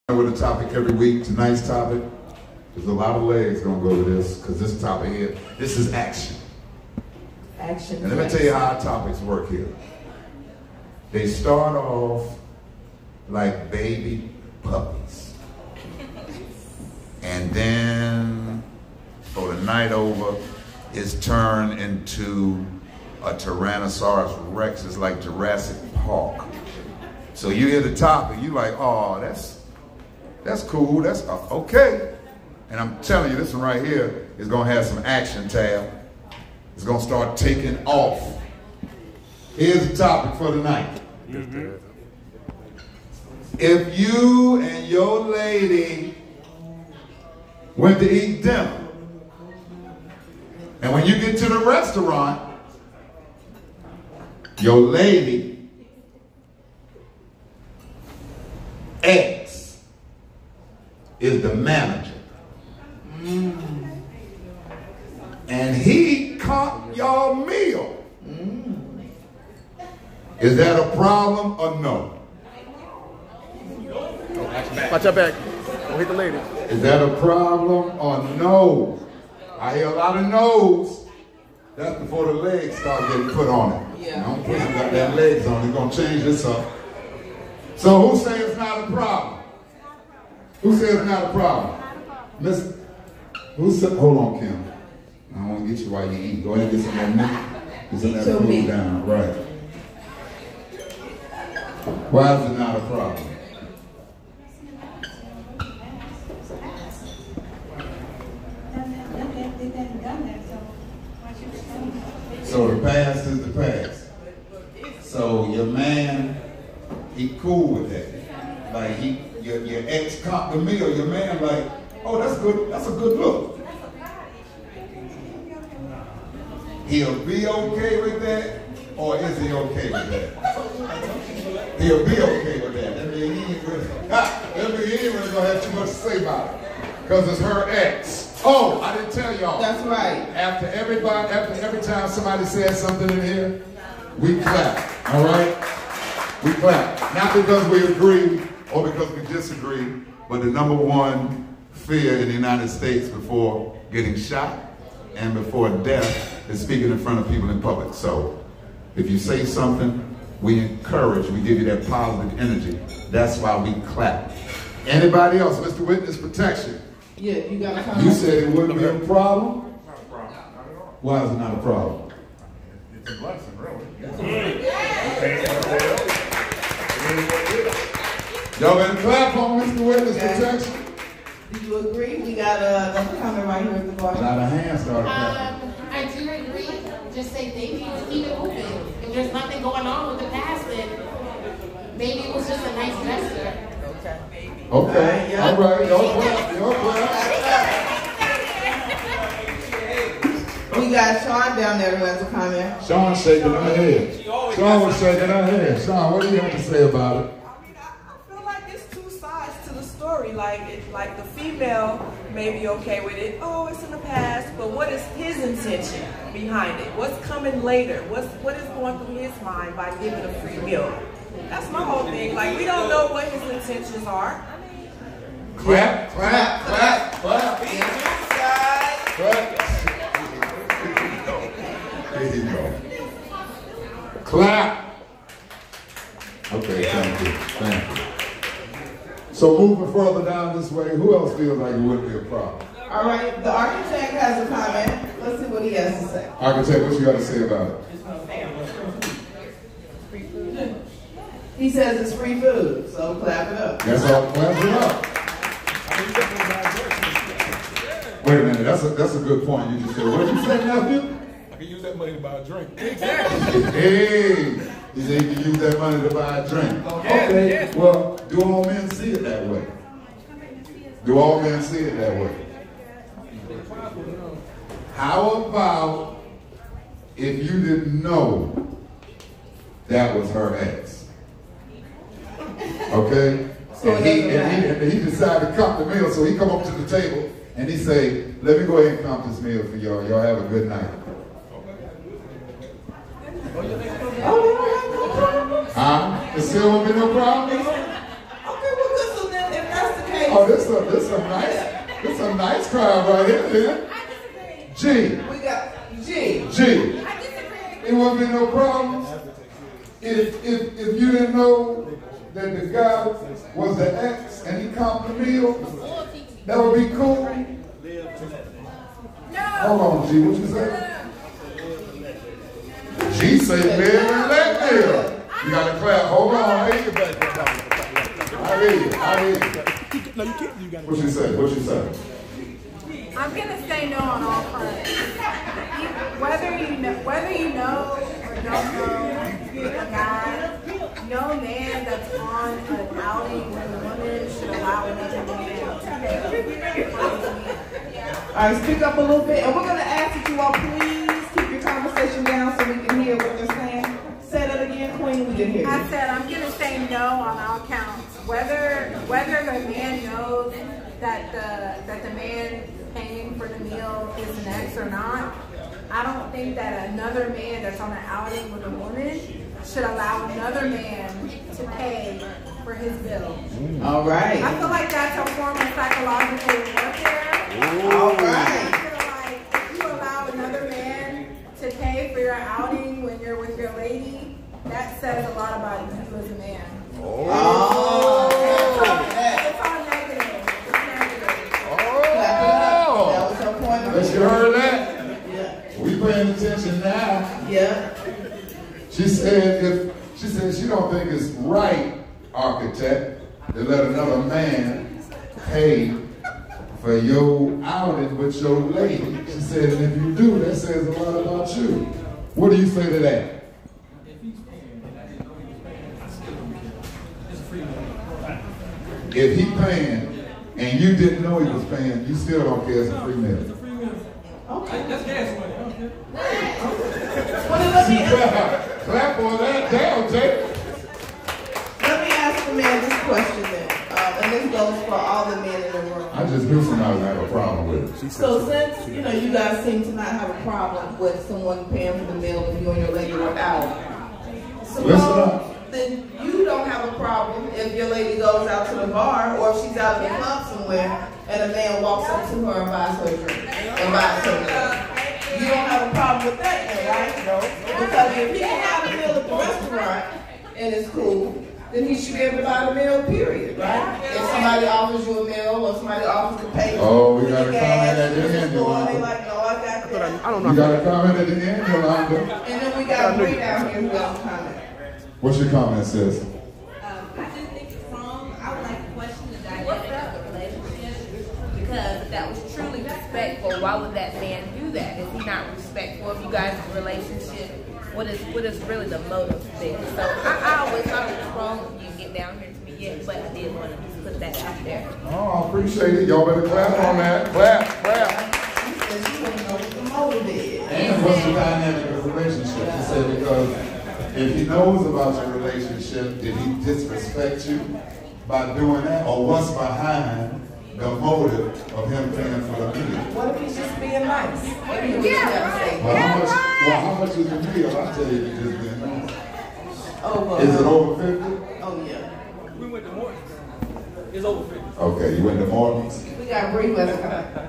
With a topic every week. Tonight's topic, there's a lot of legs gonna go with this because this topic here, this is action. Action. And let me tell you how our topics work here. They start off like baby puppies, and then for the night over, it's turned into a Tyrannosaurus Rex. It's like Jurassic Park. So you hear the topic, you like, oh, that's cool, that's okay. And I'm telling you, this one right here is gonna have some action, Tab. It's gonna start taking off. Here's the topic for tonight. If you and your lady went to eat dinner, and when you get to the restaurant, your lady ex is the manager. And he caught your meal. Is that a problem or no? Watch your back. Don't hit the lady. Is that a problem or no? I hear a lot of no's. That's before the legs start getting put on it. Yeah. Don't put some goddamn legs on it. They're going to change this up. So who says it's not a problem? Who says it's not a problem? Miss, who said, hold on, Kim. I don't want to get you while you eat. Go ahead and get some of that meat. Get some of that food down. Right. Why is it not a problem? So the past is the past. So your man, he cool with that. Like your ex caught the meal. Your man like, oh, that's good. That's a good look. He'll be okay with that, or is he okay with that? He'll be okay with that. That means he ain't really gonna have too much to say about it, because it's her ex. Oh, I didn't tell y'all. That's right. After every time somebody says something in here, we clap. All right? We clap. Not because we agree or because we disagree, but the number one fear in the United States before getting shot and before death is speaking in front of people in public. So if you say something, we encourage, we give you that positive energy. That's why we clap. Anybody else? Mr. Witness Protection. Yeah, you got a comment? You said it wouldn't be a problem? Not a problem. Not at all. Why is it not a problem? It's a blessing, really. Y'all better clap on Mr. Witness Protection. Do you agree? We got a comment right here at the bar. A lot of hands started clapping. I do agree. Just say they need to keep it open. If there's nothing going on with the past, then maybe it was just a nice gesture. Okay, all right, y'all clap, y'all clap. We got Sean down there who has a comment. Sean shaking her head. Sean was shaking her head. Sean, what do you have to say about it? I feel like it's two sides to the story. Like the female may be okay with it. Oh, it's in the past, but what is his intention behind it? What's coming later? What is going through his mind by giving a free meal? That's my whole thing. Like, we don't know what his intentions are. Clap, clap, clap, clap. Clap. There you go. Clap. Okay, thank you. Thank you. So moving further down this way, who else feels like it wouldn't be a problem? All right, the architect has a comment. Let's see what he has to say. Architect, what you got to say about it? He says it's free food, so clap it up. That's all. Clap it up. Wait a minute, that's a good point you just said. What did you say, nephew? I can use that money to buy a drink. Exactly. Hey, you said you can use that money to buy a drink. Okay, yes. Well, do all men see it that way? Do all men see it that way? How about if you didn't know that was her ex? Okay? So and he decided to come to meal, so he come up to the table and he say, let me go ahead and comp this meal for y'all. Y'all have a good night. Huh? There still won't be no problem? Okay, well, good. So then, if that's the Oh, this a nice crowd right here, man. G. We got G. G. It won't be no problems if you didn't know that the guy was the ex and he comped the meal. That would be cool. Hold on, G. What you say? G say live and let live. You got to clap. Hold on. I hear you. I hear you. No, you can't. You got What you say? What you say? I'm gonna say no on all fronts. Whether you know or don't know a guy, no man that's on an outing with a woman should allow another man to pay. All right, speak up a little bit, and we're gonna ask that you all please keep your conversation down so we can hear what they're saying. Say that again, Queen. We didn't hear you. I said I'm gonna say no on all counts. Whether the man knows that the man paying for the meal is an ex or not, I don't think that another man that's on an outing with a woman should allow another man to pay for his bill. All right. I feel like that's a form of psychological warfare. All right. I feel like if you allow another man to pay for your outing when you're with your lady, that says a lot about you as a man. Oh. It's all negative. It's negative. That was her point of You heard that? Yeah. We paying attention now. Yeah. She said she don't think it's right, architect, to let another man pay for your outing with your lady. She said, and if you do, that says a lot about you. What do you say to that? If he paying and you didn't know he was paying, you still don't care it's a free meal. Okay. That's gas money. Well, let me Clap for that. Damn, Jay. ask the man this question then, and this goes for all the men in the room. I just knew somebody would have a problem with it. So since you guys seem to not have a problem with someone paying for the meal if you and your lady were out, suppose then you don't have a problem if your lady goes out to the bar or if she's out in the club somewhere and a man walks up to her and buys her a drink and buys her a meal. You don't have a problem with that then, right? No. Because if he can have a meal at the restaurant and it's cool, then he should be able to buy the meal, period, right? If somebody offers you a meal or somebody offers to pay Oh, we for got the a comment at the gas, end, they're Yolanda. like, no, I got that. I don't know. You got a comment at the end, Yolanda? And then we got Bree down here who got a comment. What's your comment, sis? I just think it's wrong. I would like to question the dynamic of the relationship because if that was truly respectful, why would that man do that? Is he not respectful of you guys' relationship? What is really the motive there? So I always thought it was wrong. You didn't get down here to me yet, but I did want to just put that out there. Oh, I appreciate it. Y'all better clap on that. Clap. She said she wouldn't know what the motive is. And what's the dynamic of the relationship? She said because if he knows about your relationship, did he disrespect you by doing that? Or what's behind the motive of him paying for the meal? What if he's just being nice? What do you say? Well, how much is the meal? I'll tell you if he's just being nice. Oh, well. Is it over 50? Oh, yeah. We went to Morton. It's over 50. Okay, you went to Morton's? We got Bree with us.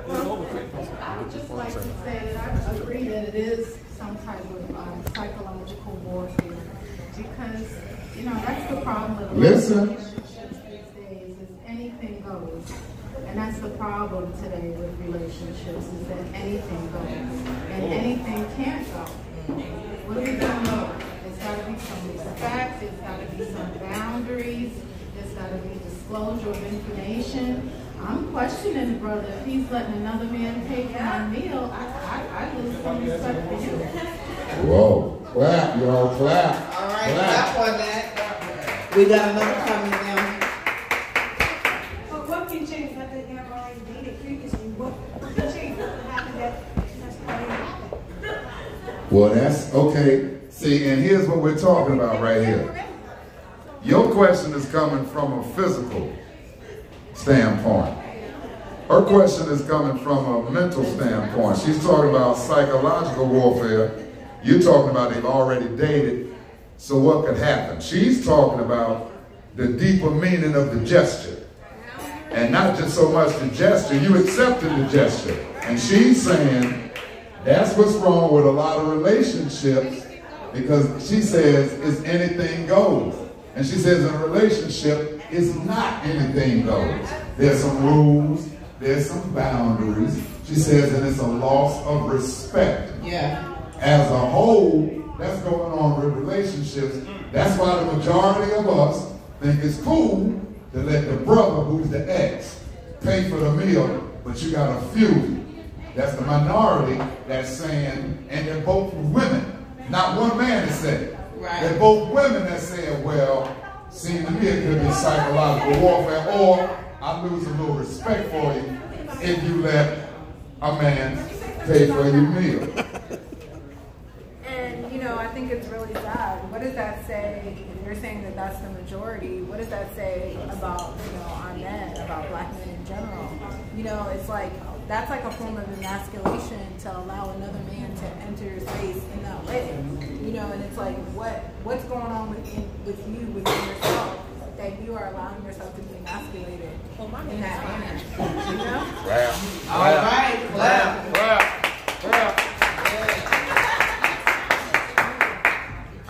It's over 50. I would just like to say that I agree that it is some type of psychological warfare because, that's the problem with relationships these days is anything goes. And that's the problem today with relationships is that anything goes and anything can't go. What are we doing more? There's got to be some respect, there's got to be some boundaries, there's got to be disclosure of information. I'm questioning the brother if he's letting another man pay for my meal. I lose some respect for you. Whoa. Clap, y'all, clap. All right, clap on that. We got another comment now. Well, what can change? I think I've already dated previously. What can change? What happened that's Well, that's okay. See, and here's what we're talking about right here. Your question is coming from a physical standpoint. Her question is coming from a mental standpoint. She's talking about psychological warfare. You're talking about they've already dated, so what could happen? She's talking about the deeper meaning of the gesture. And not just so much the gesture, you accepted the gesture. And she's saying that's what's wrong with a lot of relationships, because she says it's anything goes. And she says in a relationship, it's not anything goes. There's some rules, there's some boundaries. She says, and it's a loss of respect. Yeah. As a whole, that's going on with relationships. That's why the majority of us think it's cool to let the brother, who's the ex, pay for the meal, but you got a few. That's the minority that's saying, and they're both women. Not one man is saying. Right. They're both women that say, well, seems to me it could be psychological warfare, or I lose a little respect for you if you let a man pay for your meal. And, you know, I think it's really sad. What does that say, if you're saying that that's the majority, what does that say about, you know, our men, about black men in general? You know, it's like, that's like a form of emasculation to allow another man to enter your space in that way. You know, and it's like, what's going on within yourself that you are allowing yourself to be emasculated in that manner? You know? All right, clap.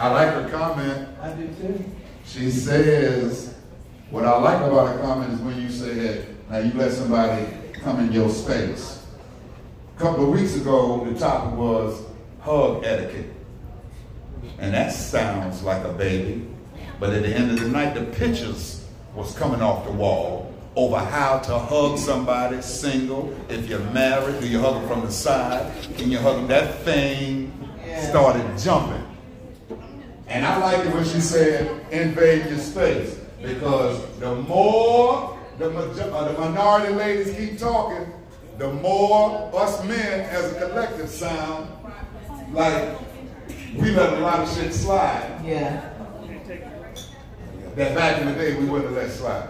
I like her comment. I do too. She says, what I like about her comment is when you said, now you let somebody come in your space. A couple of weeks ago, the topic was hug etiquette. And that sounds like a baby. But at the end of the night, the pictures was coming off the wall over how to hug somebody single. If you're married, do you hug them from the side? Can you hug them? That thing started jumping. And I like it when she said, invade your space. Because the more the minority ladies keep talking, the more us men as a collective sound like we let a lot of shit slide. Yeah. That back in the day we wouldn't have let slide.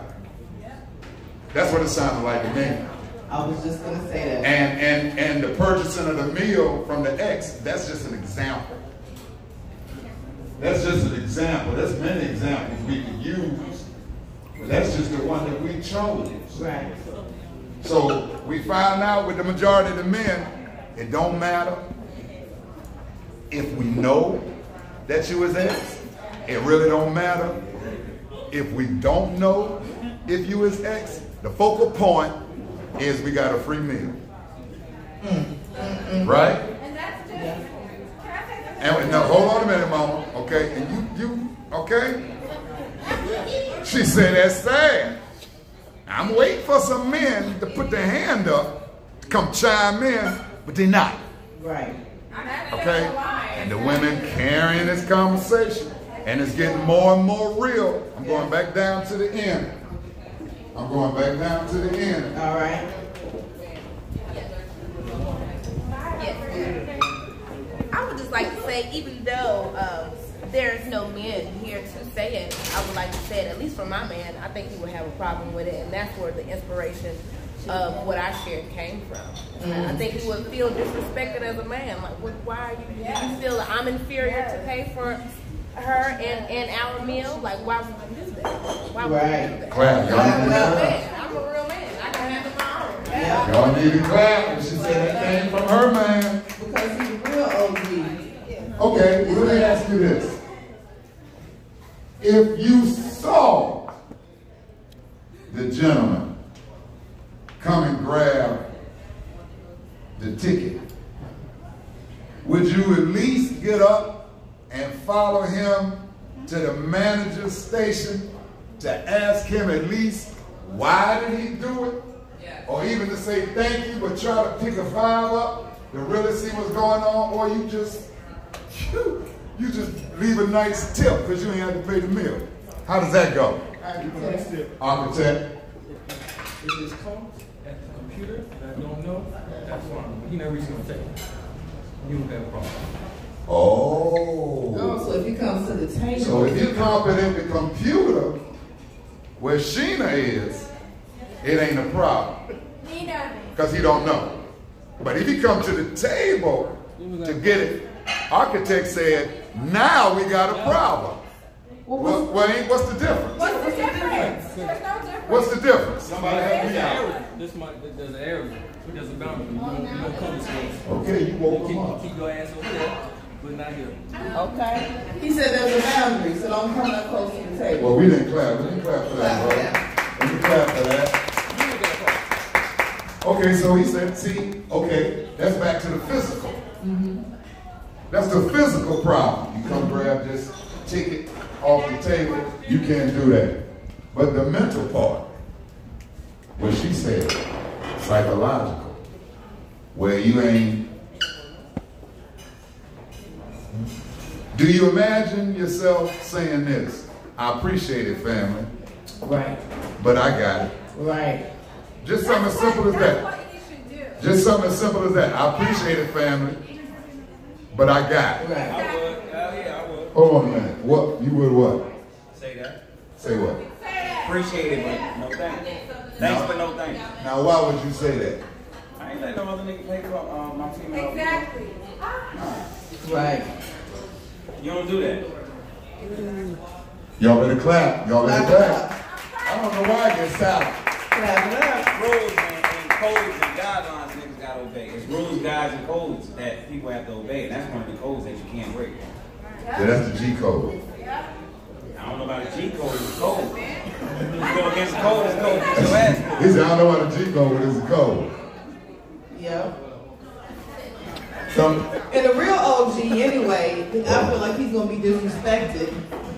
That's what it sounded like to me. I was just going to say that. And the purchasing of the meal from the ex, that's just an example. That's just an example. There's many examples we can use. But that's just the one that we chose. Right. So we found out with the majority of the men, it don't matter if we know that you was ex. It really don't matter if we don't know if you was ex. The focal point is we got a free meal. Right? And that's just, can I say something? And now hold on a minute, mama. Okay, and you okay? She said that's sad. I'm waiting for some men to put their hand up to come chime in, but they're not. Right. Okay? And the women carrying this conversation, and it's getting more and more real. I'm going back down to the end. I'm going back down to the end. All right. I would just like to say, even though there's no men here to say it, I would like to say it, at least for my man, I think he would have a problem with it, and that's where the inspiration of what I shared came from. I think he would feel disrespected as a man. Like, why are you, do you feel like I'm inferior to pay for her and our meal? Like, why would you do that? Why would you do that? Clap. I'm a real man. I'm a real man. I can handle my own. Yeah. Y'all need to clap. And she said that came from her man. Because he's real OG. Okay, well, let me ask you this. If you saw the gentleman come and grab the ticket, would you at least get up and follow him to the manager's station to ask him at least why did he do it? Or even to say thank you, but try to pick a file up to really see what's going on, or you just leave a nice tip because you ain't had to pay the meal. How does that go? Architect. If it's cost at the computer and I don't know, that's fine. But he never reached gonna take it. You don't have a problem. Oh. So if he comes to the table. So if you competent the computer where Sheena is, it ain't a problem. Because he don't know. But if he come to the table to get it, architect said, now we got a problem. What's the difference? What's the difference? There's no difference. What's the difference? Somebody help me out. There's an area. There's a boundary. You don't come to school. Okay, you woke him up. Keep your ass over there, but not here. Okay. He said there's a boundary, so don't come that close to the table. Well, we didn't clap. We didn't clap for that, bro. We didn't clap for that. Okay, so he said, see, okay, that's back to the physical. That's the physical problem. You come grab this ticket off the table, you can't do that. But the mental part, what she said, psychological, where you ain't. Do you imagine yourself saying this? I appreciate it, family. Right. But I got it. Right. Just something as simple as that. Just something as simple as that. I appreciate it, family. But I got it. Right. I would. Yeah, I would. Hold on a minute. What? You would what? Say that. Say what? Appreciate it, but no thanks. Thanks, but no thanks. Now, why would you say that? I ain't let no other nigga pay for my female. Exactly. Right. You don't do that. Y'all better clap. Y'all better clap. I don't know why I get silent. Clap it up. Rules and codes and guidelines niggas gotta obey. It's rules, guides, and codes that people have to obey, and that's one of the codes that you can't break. Yeah, that's the G code. I don't know about the G code, it's a code. You go against the code, it's code. Get your ass. He said, I don't know about the G code, but it's a code. Yeah. So, And the real OG anyway, I feel like he's going to be disrespected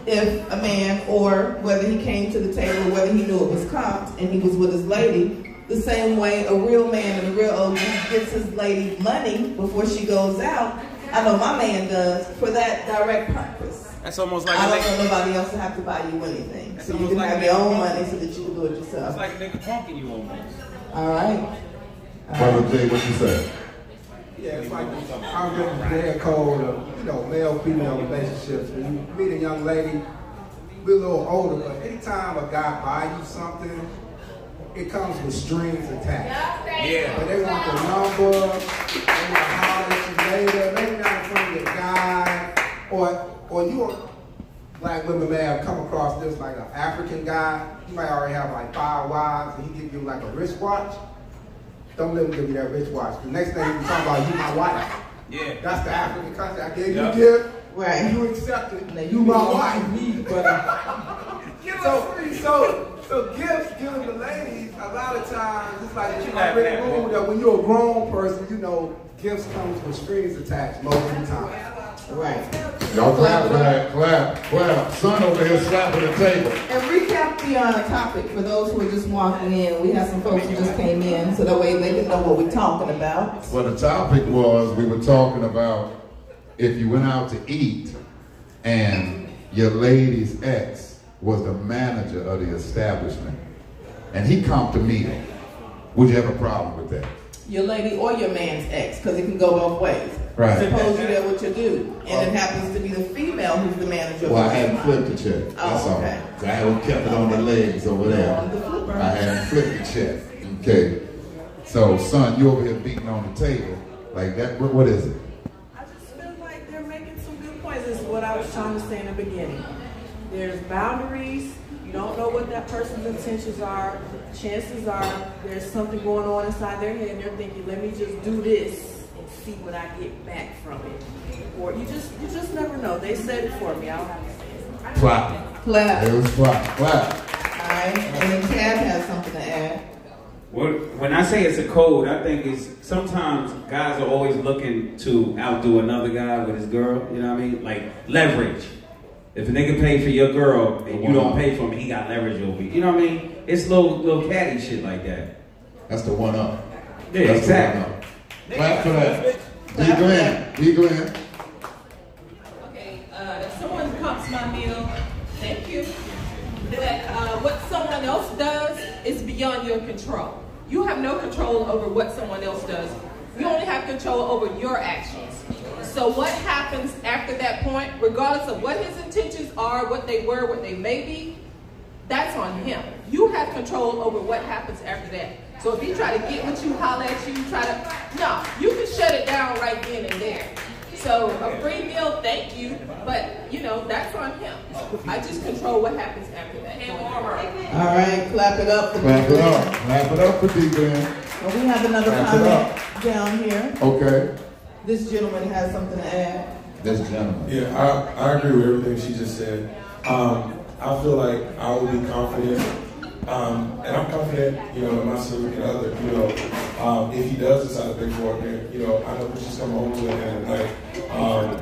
if a man, or whether he came to the table, or whether he knew it was comped and he was with his lady, the same way a real man and a real OG gets his lady money before she goes out. I know my man does for that direct purpose. That's almost like I don't want nobody else to have to buy you anything. So you can have your own money so that you can do it yourself. It's like a nigga punking you almost. All right. Brother Jay, what you say? Yeah, it's like our their code of, male-female relationships. When you meet a young lady, we're a little older, but anytime a guy buys you something, it comes with strings attached. Yeah. But they want the number, they want to holler at you later, maybe not in front of your guy, or you, black women may have come across this like an African guy. He might already have like 5 wives, and he give you like a wristwatch. Don't let him give you that wristwatch. The next thing you talk about, you my wife. Yeah. That's the African country. I gave you a gift. Right. You accept it. Now, You my wife. Me, brother. So gifts given to ladies, a lot of times, it's like you might really rule that when you're a grown person, gifts comes with strings attached most of the time. Right. Y'all clap for that. Clap. Son over here slapping the table. And recap the topic for those who are just walking in. We have some folks who just came in, so that way they can know what we're talking about. Well, the topic was, we were talking about if you went out to eat and your lady's ex was the manager of the establishment and he comped the meal, would you have a problem with that? Your lady or your man's ex, because it can go both ways. Right. Suppose you're there with your dude, and it happens to be the female who's the manager. Well, I hadn't flipped the check. That's all. Okay. I hadn't kept it on the legs over there. On the flipper. I hadn't flipped the check. Okay. So, son, you over here beating on the table like that. What is it? I just feel like they're making some good points. This is what I was trying to say in the beginning. There's boundaries. You don't know what that person's intentions are. Chances are there's something going on inside their head and they're thinking, let me just do this and see what I get back from it. Or you just never know. They said it for me. I don't have to say it. Clap. Clap. It was clap. All right. And then Tab has something to add. When I say it's a code, I think it's sometimes guys are always looking to outdo another guy with his girl. You know what I mean? Like leverage. If a nigga pay for your girl and you don't pay for him, he got leverage over you. You know what I mean? It's little catty shit like that. That's the one up. Yeah, that's exactly. Clap for that. Be Glenn. Okay, if someone comes my meal, thank you. That what someone else does is beyond your control. You have no control over what someone else does. You only have control over your actions. So what happens after that point, regardless of what his intentions are, what they were, what they may be, that's on him. You have control over what happens after that. So if he try to get with you, holler at you, no, you can shut it down right then and there. So a free meal, thank you, but you know, that's on him. I just control what happens after that. All right, clap it up for Clap it up. Clap it up for D-Glenn. Well, we have another comment down here. Okay. This gentleman has something to add. This gentleman. Yeah, I agree with everything she just said. I feel like I will be confident, and I'm confident, you know, in my significant other, you know, if he does decide to pay for it, then, you know, I know who she's coming home to at the end of the night.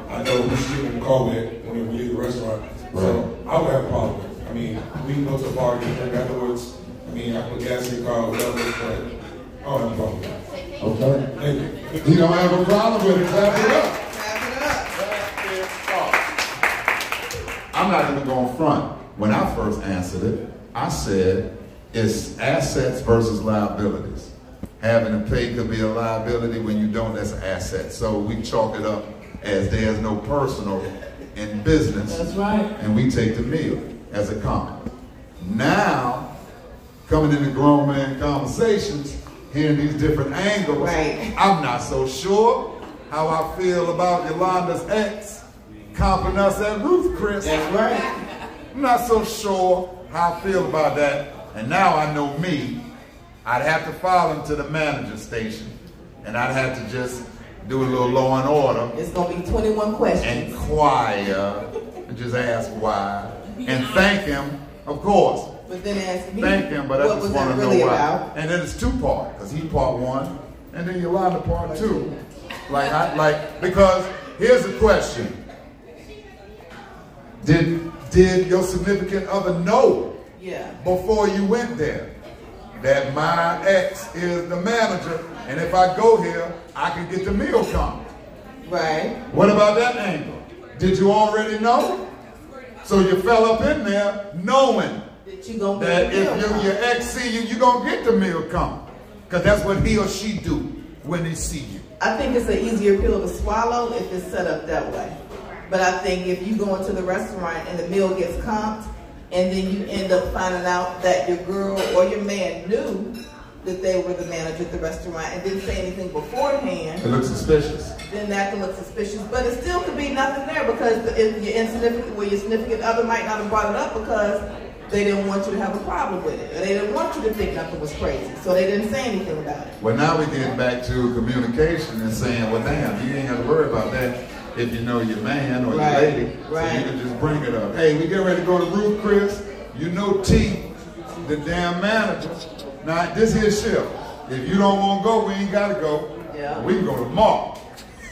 I know who she's getting in the car with when we leave the restaurant. So I would have a problem with it. I mean, we can go to a bar, get a drink afterwards. I mean, I put gas in the car, whatever, but I don't have a problem with it. Okay. Thank you. He don't have a problem with it. Clap it up. I'm not even going to front. When I first answered it, I said it's assets versus liabilities. Having to pay could be a liability. When you don't, that's an asset. So we chalk it up as there's no personal in business. That's right. And we take the meal as a common. Now, coming into grown man conversations, hearing these different angles, right. I'm not so sure how I feel about Yolanda's ex comping us at Ruth Chris. That's right. I'm not so sure how I feel about that. And now I know me. I'd have to file him to the manager station. And I'd have to just do a little law and order. It's going to be 21 questions. Inquire. And just ask why. And thank him, of course. But then ask me, thank him, but I just want to know really why. About? And then it's two part, because he part one, and then Yolanda part two. Because here's the question. Did your significant other know before you went there that my ex is the manager, and if I go here, I can get the meal coming? Right. What about that angle? Did you already know? So you fell up in there knowing that if your ex see you, you're going to get the meal coming. Because that's what he or she do when they see you. I think it's an easier pill to swallow if it's set up that way. But I think if you go into the restaurant and the meal gets comped, and then you end up finding out that your girl or your man knew that they were the manager at the restaurant and didn't say anything beforehand. It looks suspicious. Then that can look suspicious. But it still could be nothing there because your significant other might not have brought it up because they didn't want you to have a problem with it. Or they didn't want you to think nothing was crazy. So they didn't say anything about it. Well, now we get back to communication and saying, well, damn, you ain't have to worry about that if you know your man or your lady. Right. So you can just bring it up. Hey, we get ready to go to Ruth Chris. You know T, the damn manager. Now, this here shift. If you don't want to go, we ain't got to go. Yeah. We can go tomorrow.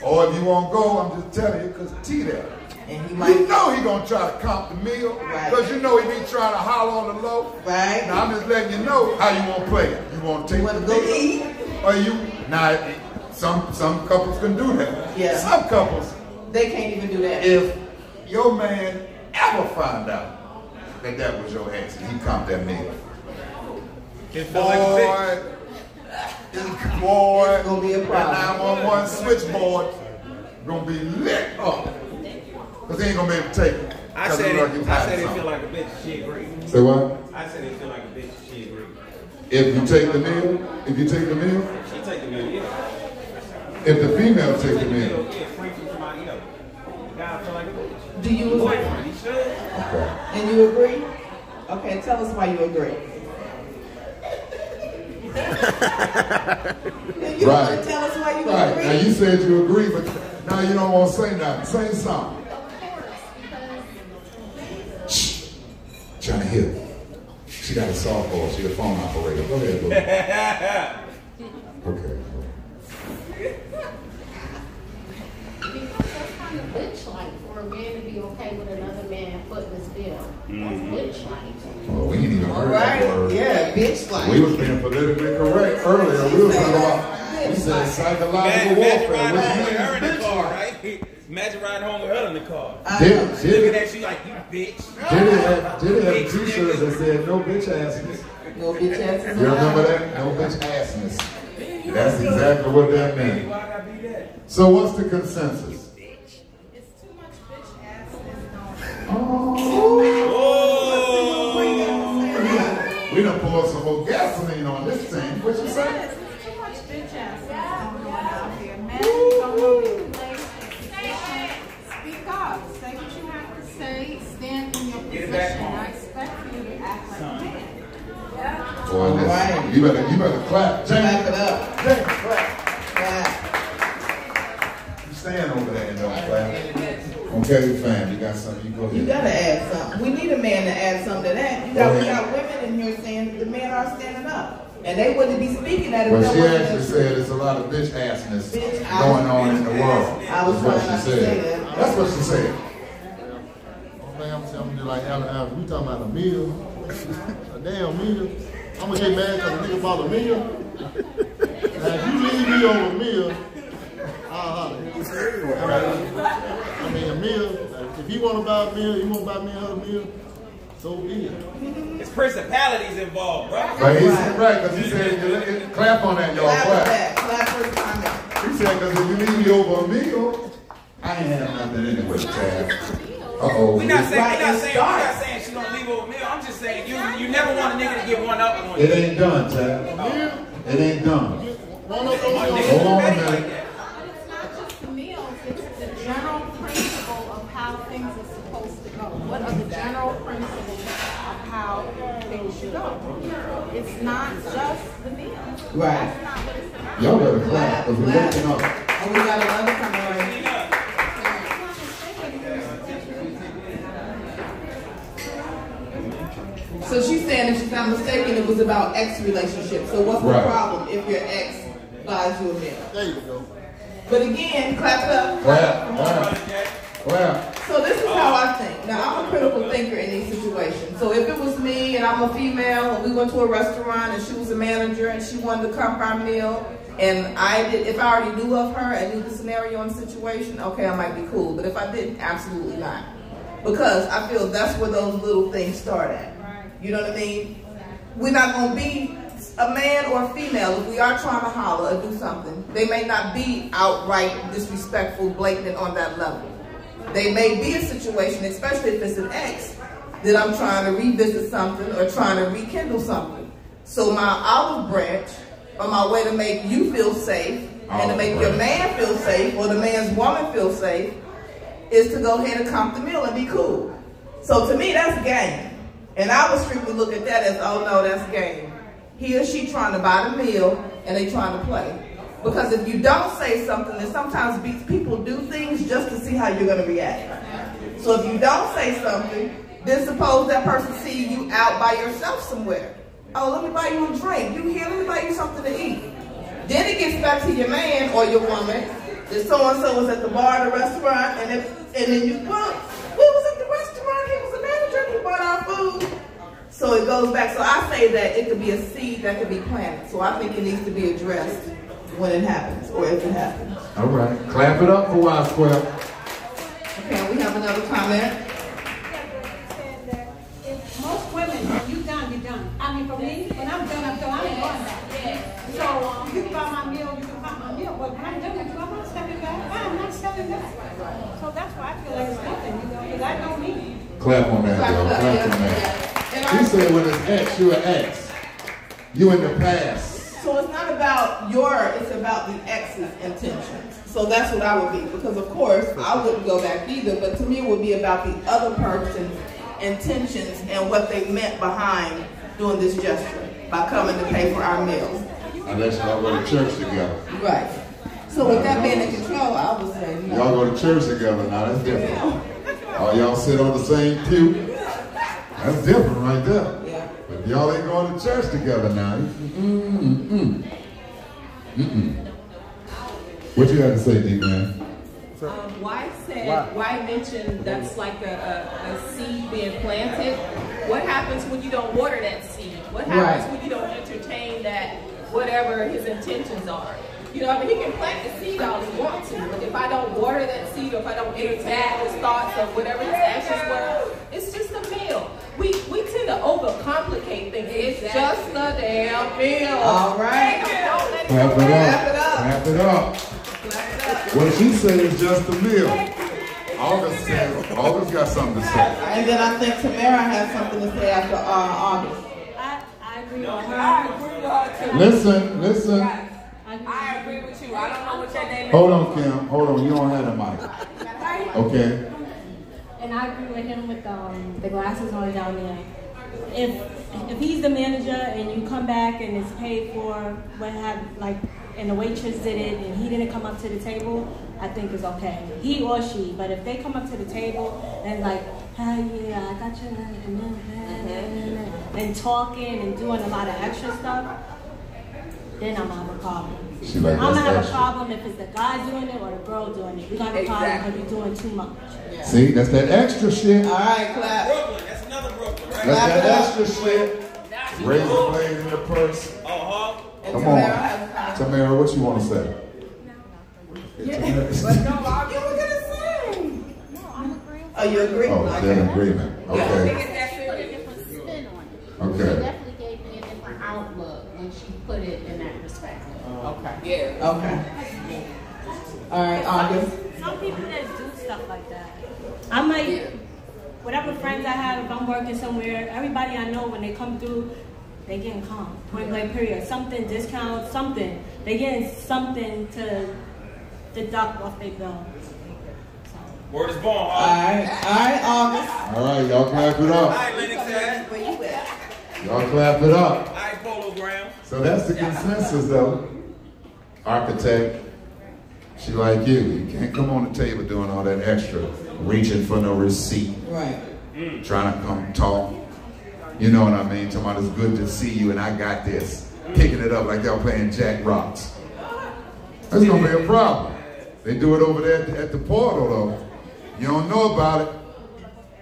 Or if you want to go, I'm just telling you, because T there. And he might, you know he going to try to comp the meal. Because you know he be trying to holler on the low. Right. Now, I'm just letting you know how you want to play it. You want to take the meal? Eat? Or you, now, some couples can do that. Yeah. Some couples, they can't even do that. If your man ever find out that that was your ex and he comped that meal, boy, it's gonna be a problem. That 911 switchboard gonna be lit up. Because they ain't gonna be able to take it. I said it feel like a bitch. She agreed. Say what? I said it feel like a bitch. She agreed. If you take the meal, She take the meal, yeah. If the female take the meal. Yeah, free from somebody else. Guy feel like a bitch. Do you agree? Boyfriend, he should. Okay. And you agree? Okay, tell us why you agree. You want to tell us why you agree? Now you said you agree, but now you don't want to say nothing. Say something. Shh. Trying to hear. She got a softball. She a phone operator. Go ahead, boo. Okay. Because that's kind of bitch-like for a man to be okay with another man putting his bill. That's bitch-like. Oh, we ain't even heard that word. Yeah, bitch-like. We was being politically correct earlier. We was talking about, we said psychological warfare. What you mean, bitch-like? Imagine riding home with her in the car. Looking at you like, you bitch. Did it have t-shirts that said no bitch assness? No bitch assness. You remember that? No bitch assness. That's exactly what that meant. So what's the consensus? It's too much bitch assness. We done poured some more gasoline on this thing. What you say? Too much bitch assness going on out here. Men don't know their place. Boy, listen, you better clap. Clap it up. James, clap. You stand over there and don't clap. Okay, fam, you got something, you go ahead. You gotta add something. We need a man to add something to that. We got women in here saying the men are standing up. And they wouldn't be speaking that if well, that she wasn't actually said there's a lot of bitch assness going on in the world. I was what trying she to say said. that. That's what she said. Man, I'm telling you, like, we talking about a meal, a damn meal. I'm gonna get mad because a nigga bought a meal. Now, if you leave me over a meal, I'll holler. I mean, a meal, if you want to buy a meal, you want to buy me another meal, so be it. It's principalities involved, bro. But he's right, because he said, clap on that, y'all. Clap for the comment. He said, because if you leave me over a meal, I ain't have nothing anyway, Chad. Uh-oh. We're not saying she gonna leave over a meal. I'm just saying you never want a nigga to get one up on you. It ain't done, Chad. It ain't done. Hold on a minute. It's not just the meals, it's the general principle of how things are supposed to go. What are the general principles of how things should go? It's not just the meals. Right. Y'all better clap, because we're looking up. Oh, we got another comment right here. So she's saying, if she's not mistaken, it was about ex relationships. So what's the problem if your ex buys you a meal? There you go. But again, clap it up. Clap. So this is how I think. Now, I'm a critical thinker in these situations. So if it was me and I'm a female and we went to a restaurant and she was a manager and she wanted to come for our meal, and if I already knew of her and knew the scenario and the situation, okay, I might be cool. But if I didn't, absolutely not. Because I feel that's where those little things start at. You know what I mean? We're not going to be a man or a female. If we are trying to holler or do something, they may not be outright disrespectful, blatant on that level. They may be a situation, especially if it's an ex, that I'm trying to revisit something or trying to rekindle something. So my olive branch, or my way to make you feel safe, and to make your man feel safe, or the man's woman feel safe, is to go ahead and comp the meal and be cool. So to me, that's game. And I would strictly look at that as, oh no, that's game. He or she trying to buy the meal, and they trying to play. Because if you don't say something, then sometimes people do things just to see how you're going to react. So if you don't say something, then suppose that person see you out by yourself somewhere. Oh, let me buy you a drink. You here? Let me buy you something to eat. Then it gets back to your man or your woman that so-and-so was at the bar or the restaurant, and then you, well, we was at the restaurant, he was a manager, he bought our food. So it goes back. So I say that it could be a seed that could be planted. So I think it needs to be addressed when it happens, or if it happens. All right. Clap it up for Y Square. Okay, we have another comment. Most women, when you done, you're done. I mean, for me, when I'm done, I'm done. I ain't going back. So you can buy my meal, you can buy my meal, but when I'm done with you, I'm not stepping back. I'm not stepping back. So that's why I feel like it's nothing, because I know me. Clap on that, y'all. Clap on that. You said when it's X, you're an X. You in the past. So it's not about it's about the ex's intentions. So that's what I would be, because of course I wouldn't go back either, but to me it would be about the other person's intentions and what they meant behind doing this gesture by coming to pay for our meals. Unless y'all go to church together. Right. So with that being in control, I would say no. Y'all go to church together now, that's different. Or y'all sit on the same pew. That's different right there. Yeah. But y'all ain't going to church together now. What you have to say, D-Man? Why mention that's like a seed being planted? What happens when you don't water that seed? What happens when you don't entertain that, whatever his intentions are? You know, I mean, he can plant the seed all he wants to, but if I don't water that seed, or if I don't entertain his thoughts of whatever his actions were, it's just a meal. We tend to overcomplicate things. It's just a damn meal. All right. Clap it up. What she said is just a meal. August got something to say. And then I think Tamara has something to say after August. I agree with her. Listen. I agree with you. I don't know what your name is. Hold on, Kim. Hold on. You don't have the mic. Okay. And I agree with him with the glasses on down there. if he's the manager and you come back and it's paid for, and the waitress did it and he didn't come up to the table, I think it's okay. He or she. But if they come up to the table and like, hey, yeah, I got you, and talking and doing a lot of extra stuff, then I'm gonna have a problem. I'm gonna have a problem if it's the guy doing it or the girl doing it. We're gonna have a problem because you're doing too much. Yeah. See, that's that extra shit. All right, clap. Brooklyn, that's another Brooklyn, right? That's that extra shit. Razor blade in the purse. Come on. Tamara, what you want to say? Yeah. But no, you were gonna sing. Oh, you agree? Oh, they're in agreement. Okay. Okay. She definitely gave me a different outlook when she put it in that perspective. Okay. Yeah. Okay. All right, August. Some people that do stuff like that. I might, whatever friends I have, if I'm working somewhere, everybody I know when they come through, they getting calm. Point blank period. Something, discount, something. They getting something to deduct off their bill. Word is born. All right, August. All right, y'all clap it up. All right, Lennox. Where you at? Y'all clap it up. All right, Pologram. So that's the consensus, though. Architect, she like you. You can't come on the table doing all that extra, reaching for no receipt. Right. Trying to come talk. You know what I mean? Talking about it's good to see you and I got this. Picking it up like they're playing Jack Rocks. That's going to be a problem. They do it over there at the portal, though. You don't know about it.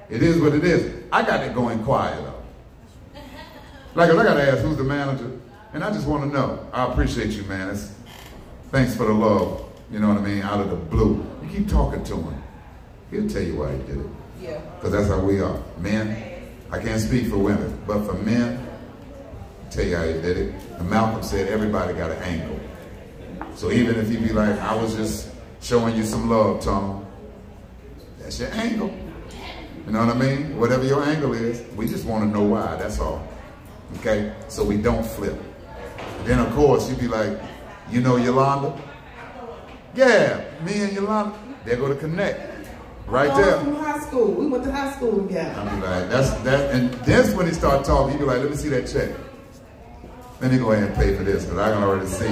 It is what it is. I got it going quiet, though. Like, I got to ask who's the manager. And I just want to know. I appreciate you, man. Thanks for the love. You know what I mean? Out of the blue. You keep talking to him. He'll tell you why he did it. Yeah. Because that's how we are. Men, I can't speak for women, but for men, I'll tell you how he did it. And Malcolm said everybody got an angle. So even if he be like, I was just showing you some love, Tom, that's your angle. You know what I mean? Whatever your angle is, we just want to know why, that's all. Okay? So we don't flip. Then of course, you be like, you know Yolanda? Yeah, me and Yolanda, they go to connect. Right there. From high school. We went to high school together. I'll be like, and that's when he start talking, he be like, let me see that check. Let me go ahead and pay for this, because I can already see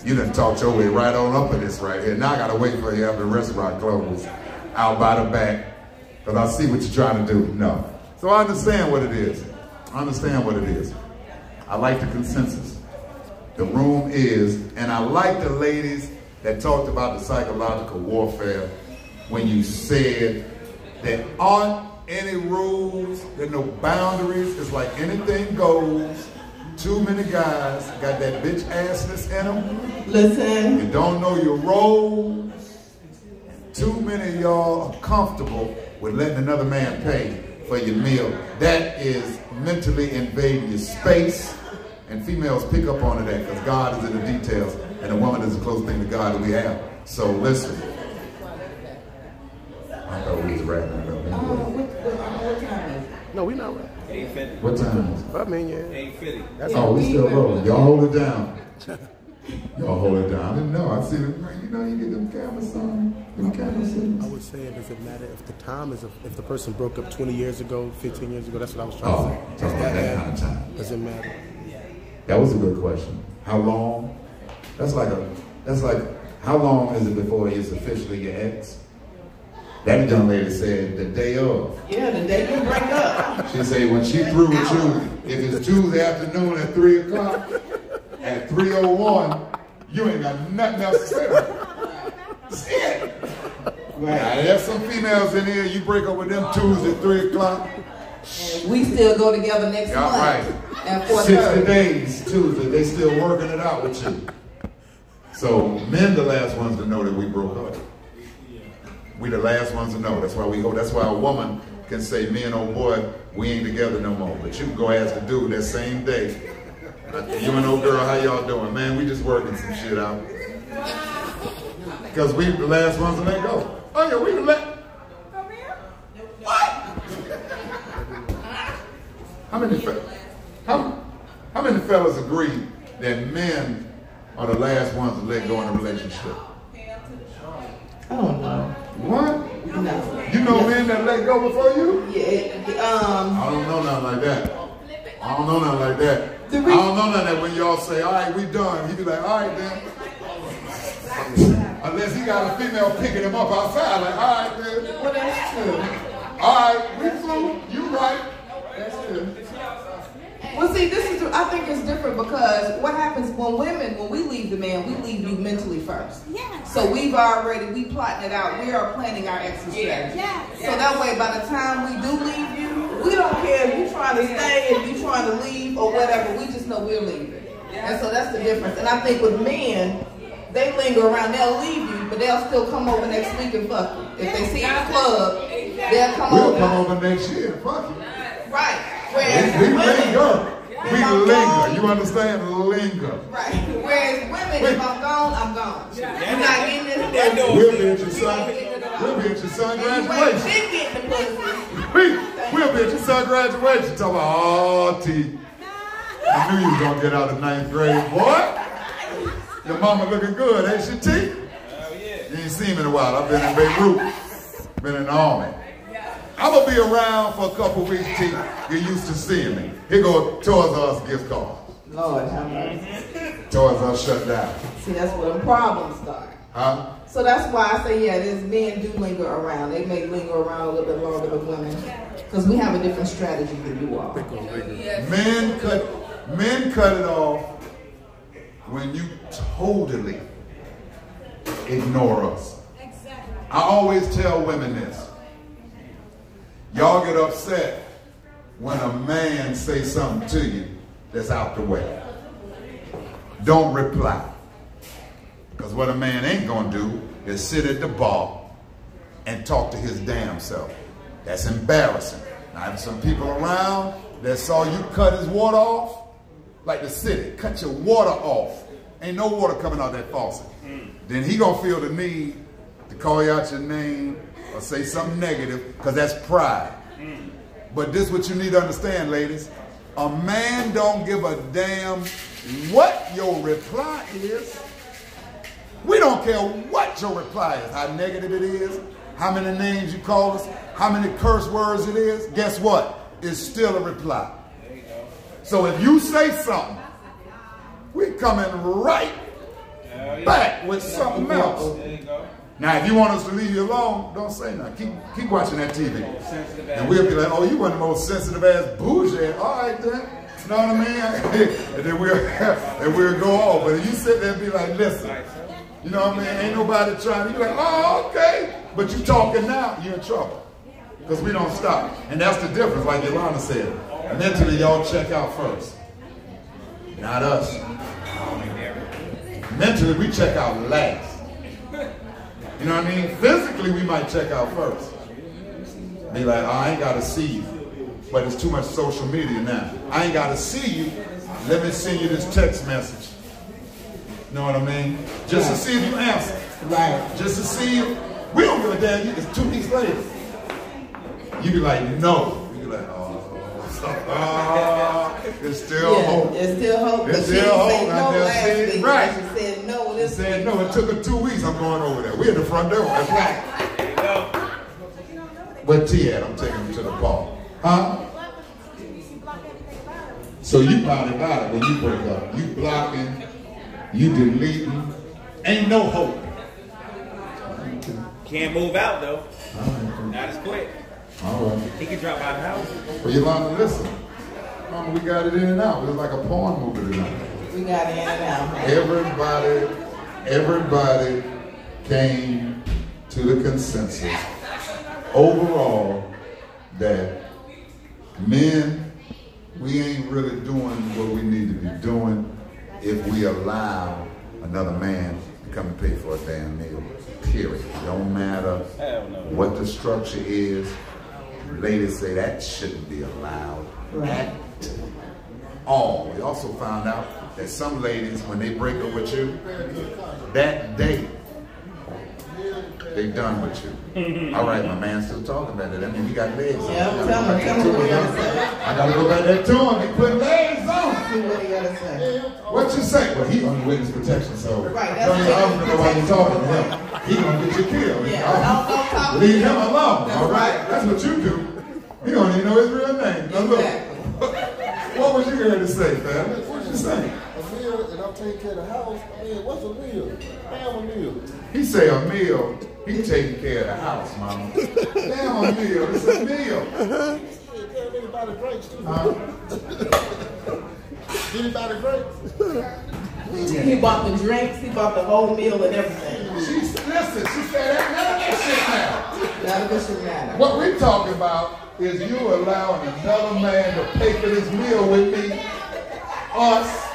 you done talked your way right on up in this right here. Now I gotta wait for you after the restaurant closes, out by the back, because I see what you're trying to do. No. So I understand what it is. I understand what it is. I like the consensus. The room is, and I like the ladies that talked about the psychological warfare when you said that aren't any rules, there's no boundaries, it's like anything goes. Too many guys got that bitch assness in them. Listen. You don't know your roles. Too many of y'all are comfortable with letting another man pay for your meal. That is mentally invading your space. And females pick up on that because God is in the details and a woman is the closest thing to God that we have. So listen. I thought we was wrapping it up. What time is it? No, we not rapping. 8:50. What time is it? I mean, yeah. 8:50. Oh, we still rolling. Y'all hold it down. Y'all hold it down. I didn't know. I see them. You know, you get them cameras on. Them cameras on. I would say, does it matter if the time is, if the person broke up 20 years ago, 15 years ago? That's what I was trying to say. Talking about that kind of time. Does it matter? That was a good question. How long? That's like how long is it before he is officially your ex? That young lady said the day of. Yeah, the day you break up. She said when she through with you, if it's Tuesday afternoon at 3 o'clock, at 3:01, you ain't got nothing else to say. That's it. Now, there's some females in here, you break up with them Tuesday at 3 o'clock. And we still go together next month. Right. At 60 days Tuesday, they still working it out with you. So men the last ones to know that we broke up. We the last ones to know. That's why we go. That's why a woman can say, me and old boy, we ain't together no more. But you can go ask the dude that same day, you and old girl, how y'all doing? Man, we just working some shit out. Because we the last ones to let go. Oh yeah, we the last. What? How many fellas agree that men are the last ones to let go in a relationship? I don't know. What? No. You know men that let go before you? Yeah. I don't know nothing like that. I don't know nothing like that. I don't know nothing that when y'all say, all right, we done. He be like, all right then. Unless he got a female picking him up outside, like, all right then. Well, that's true. All right, we flew. You right. That's true. Well, see, I think it's different because what happens when we leave the man, we leave you mentally first. Yeah. So we plotting it out. We are planning our exit strategy. Yeah. So that way, by the time we do leave you, we don't care if you're trying to stay, if you're trying to leave or whatever. We just know we're leaving. And so that's the difference. And I think with men, they linger around. They'll leave you, but they'll still come over next week and fuck you. If they see you in the club, they'll come over. We'll come over next year and fuck you. Right. We linger. We linger. You understand? Linger. Right. Whereas women, if I'm gone, I'm gone. You're not getting this pussy. We'll be at your son. We'll be at your son graduation. We'll be at your son graduation. Talking about, oh, T. I knew you was gonna get out of 9th grade, boy. Your mama looking good, ain't she, T? Oh, yeah. You ain't seen me in a while. I've been in Beirut. Been in the army. I'm going to be around for a couple weeks, T. Get used to seeing me. Here go Toys R Us gift card. Lord, how much? Toys R Us shut down. See, that's where the problems start. Huh? So that's why I say, yeah, these men do linger around. They may linger around a little bit longer than women. Because we have a different strategy than you all. Men cut it off when you totally ignore us. I always tell women this. Y'all get upset when a man says something to you that's out the way. Don't reply. Because what a man ain't gonna do is sit at the bar and talk to his damn self. That's embarrassing. Now, if some people around that saw you cut his water off, like the city, cut your water off. Ain't no water coming out that faucet. Then he gonna feel the need to call you out your name or say something negative, because that's pride. But this is what you need to understand, ladies. A man don't give a damn what your reply is. We don't care what your reply is, how negative it is, how many names you call us, how many curse words it is. Guess what? It's still a reply. So if you say something, we coming right back with something else. Now, if you want us to leave you alone, don't say nothing. Keep watching that TV. And we'll be like, oh, you one of the most sensitive ass bougie. All right, then. You know what I mean? And then we'll go off. But if you sit there and be like, listen, you know what I mean? Ain't nobody trying to. You're like, oh, okay. But you talking now, you're in trouble. Because we don't stop. And that's the difference, like Yolanda said. Mentally, y'all check out first. Not us. Mentally, we check out last. You know what I mean? Physically, we might check out first. Be like, oh, I ain't got to see you. But it's too much social media now. I ain't got to see you. Let me send you this text message. You know what I mean? Just to see if you answer. Right. Just to see if, we don't give a damn. It's 2 weeks later. You be like, no. You be like, oh, it's still hope. It's still hope. It's still hope. Right. She said no. She said no. It took her 2 weeks. I'm going over there. We at the front door. That's right. Where T at? I'm taking him to the bar. Huh? So you about it when you break up. You blocking. You deleting. Ain't no hope. Can't move out though. Not as quick. All right. He can drop out of the house. Well, Yolanda, listen. Mama, we got it in and out. It was like a porn movie tonight. We got it in and out. Everybody came to the consensus overall that men, we ain't really doing what we need to be doing if we allow another man to come and pay for a damn meal. Period. Don't matter what the structure is. Ladies say that shouldn't be allowed at all. We also found out that some ladies, when they break up with you, that day, they done with you. All right, my man's still talking about it. I mean, he got legs on. Yeah, tell me what he gotta say. I gotta go back there to him. He put legs on. See what he gotta say. What you say? Well, he under witness protection, so right, I don't know why you talking to him. He gonna get you killed. Yeah, don't talk. Leave him alone. All right, that's what you do. He don't even know his real name. Now look. What was you going to say, fam? What was you saying? A meal and I'm taking care of the house. I mean, what's a meal? Damn a meal. He say a meal, he taking care of the house, mama. Damn a meal, it's a meal. Damn anybody drinks too. Anybody drinks? He bought the drinks, he bought the whole meal and everything. Listen, she said that none of that shit matter. None of this shit matter. What we're talking about is you allowing another man to pay for this meal with me. Us,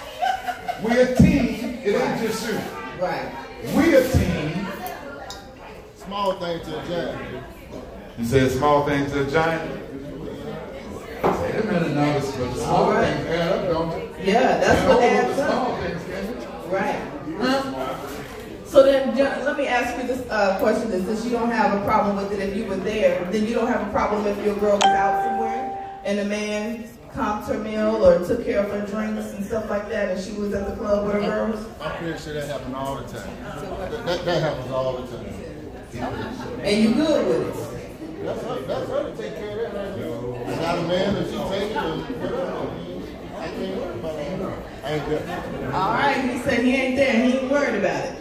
we're a team, it ain't just you. Right. We a team. Small thing to a giant. You said small things to a giant? Wait a minute now, but the small things add up, don't they? Yeah, that's what adds up. Small things, can you? Right. Huh? So then, let me ask you this question: since you don't have a problem with it if you were there, then you don't have a problem if your girl was out somewhere and a man comped her meal or took care of her drinks and stuff like that, and she was at the club with her girls? I'm pretty sure that happens all the time. That happens all the time. And you good with it? That's her to take care of that. It's not a man that she takes it or whatever. I can't worry about that. I ain't there. All right, he said he ain't there. He ain't worried about it.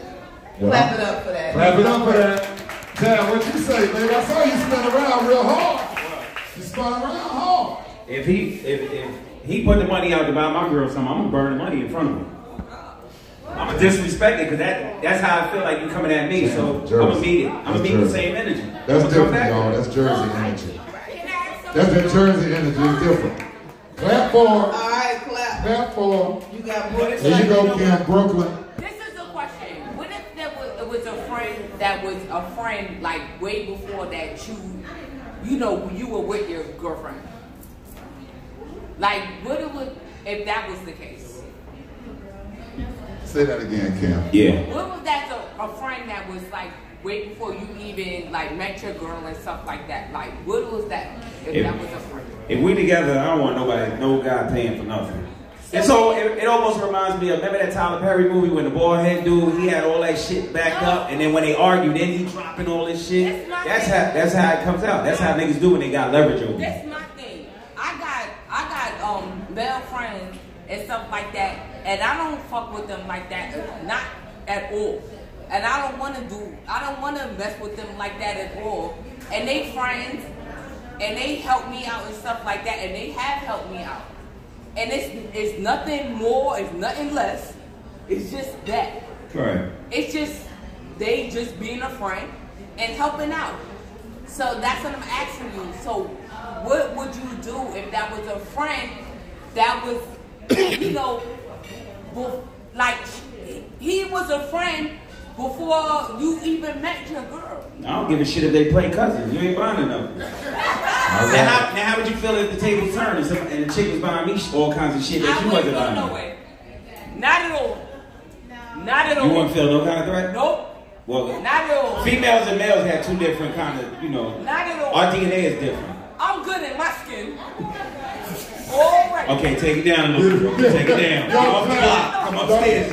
Well, clap it up for that. Clap it up for that. Damn, what you say, baby? I saw you spin around real hard. You spun around hard. If he put the money out to buy my girl something, I'm gonna burn the money in front of him. I'm gonna disrespect it because that's how I feel like you coming at me. So I'm gonna meet it. I'm gonna meet the same energy. That's different, y'all. That's Jersey energy. That's that Jersey energy. It's different. Clap for. All right, clap. Clap for. You got Brooklyn. There you go, Kim. Brooklyn. This is a question. What if it was a friend that was a friend like way before that you know, you were with your girlfriend? Like, what it would if that was the case? Say that again, Kim. Yeah. What was that a friend that was like way before you even like met your girl and stuff like that? Like, what was that if that was a friend? If we together, I don't want no guy paying for nothing. And so it almost reminds me of, remember that Tyler Perry movie when the bald head dude, he had all that shit backed up, and then when they argue, then he dropping all this shit. That's how it comes out. That's how niggas do when they got leverage over. That's my thing. I got male friends and stuff like that, and I don't fuck with them like that, not at all. And I don't want to mess with them like that at all. And they friends, and they help me out and stuff like that, and they have helped me out. And it's nothing more, it's nothing less. It's just that. Right. It's just they just being a friend and helping out. So that's what I'm asking you. So what would you do if that was a friend that was, you know, like he was a friend before you even met your girl? I don't give a shit if they play cousins. You ain't buying enough. Now how would you feel if the table turned and the chick was buying me all kinds of shit that you wasn't buying? No way. Not at all. Not at all. You wouldn't feel no kind of threat? Nope. Well, not at all. Females and males have two different kind of, you know. Not at all. Our DNA is different. I'm good in my skin. All right. Okay, take it down a little bit. Take it down. Get off the block. Come upstairs.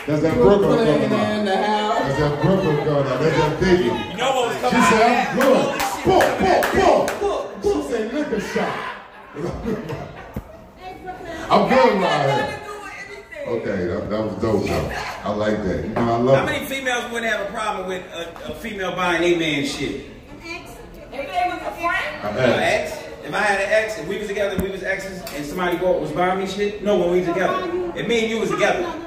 That's that Brooklyn coming out. That's that Brooklyn coming out. That's that Biggie. You know what was coming out? She said, I'm good. Pull. She said, liquor shot. I'm good right here. Okay, that was dope though. I like that. You know, I love it. How many females wouldn't have a problem with a female buying a man shit? If they was a friend? An ex? If I had an ex, if we was together, we was exes, and somebody was buying me shit? No, when we was together. If me and you was together.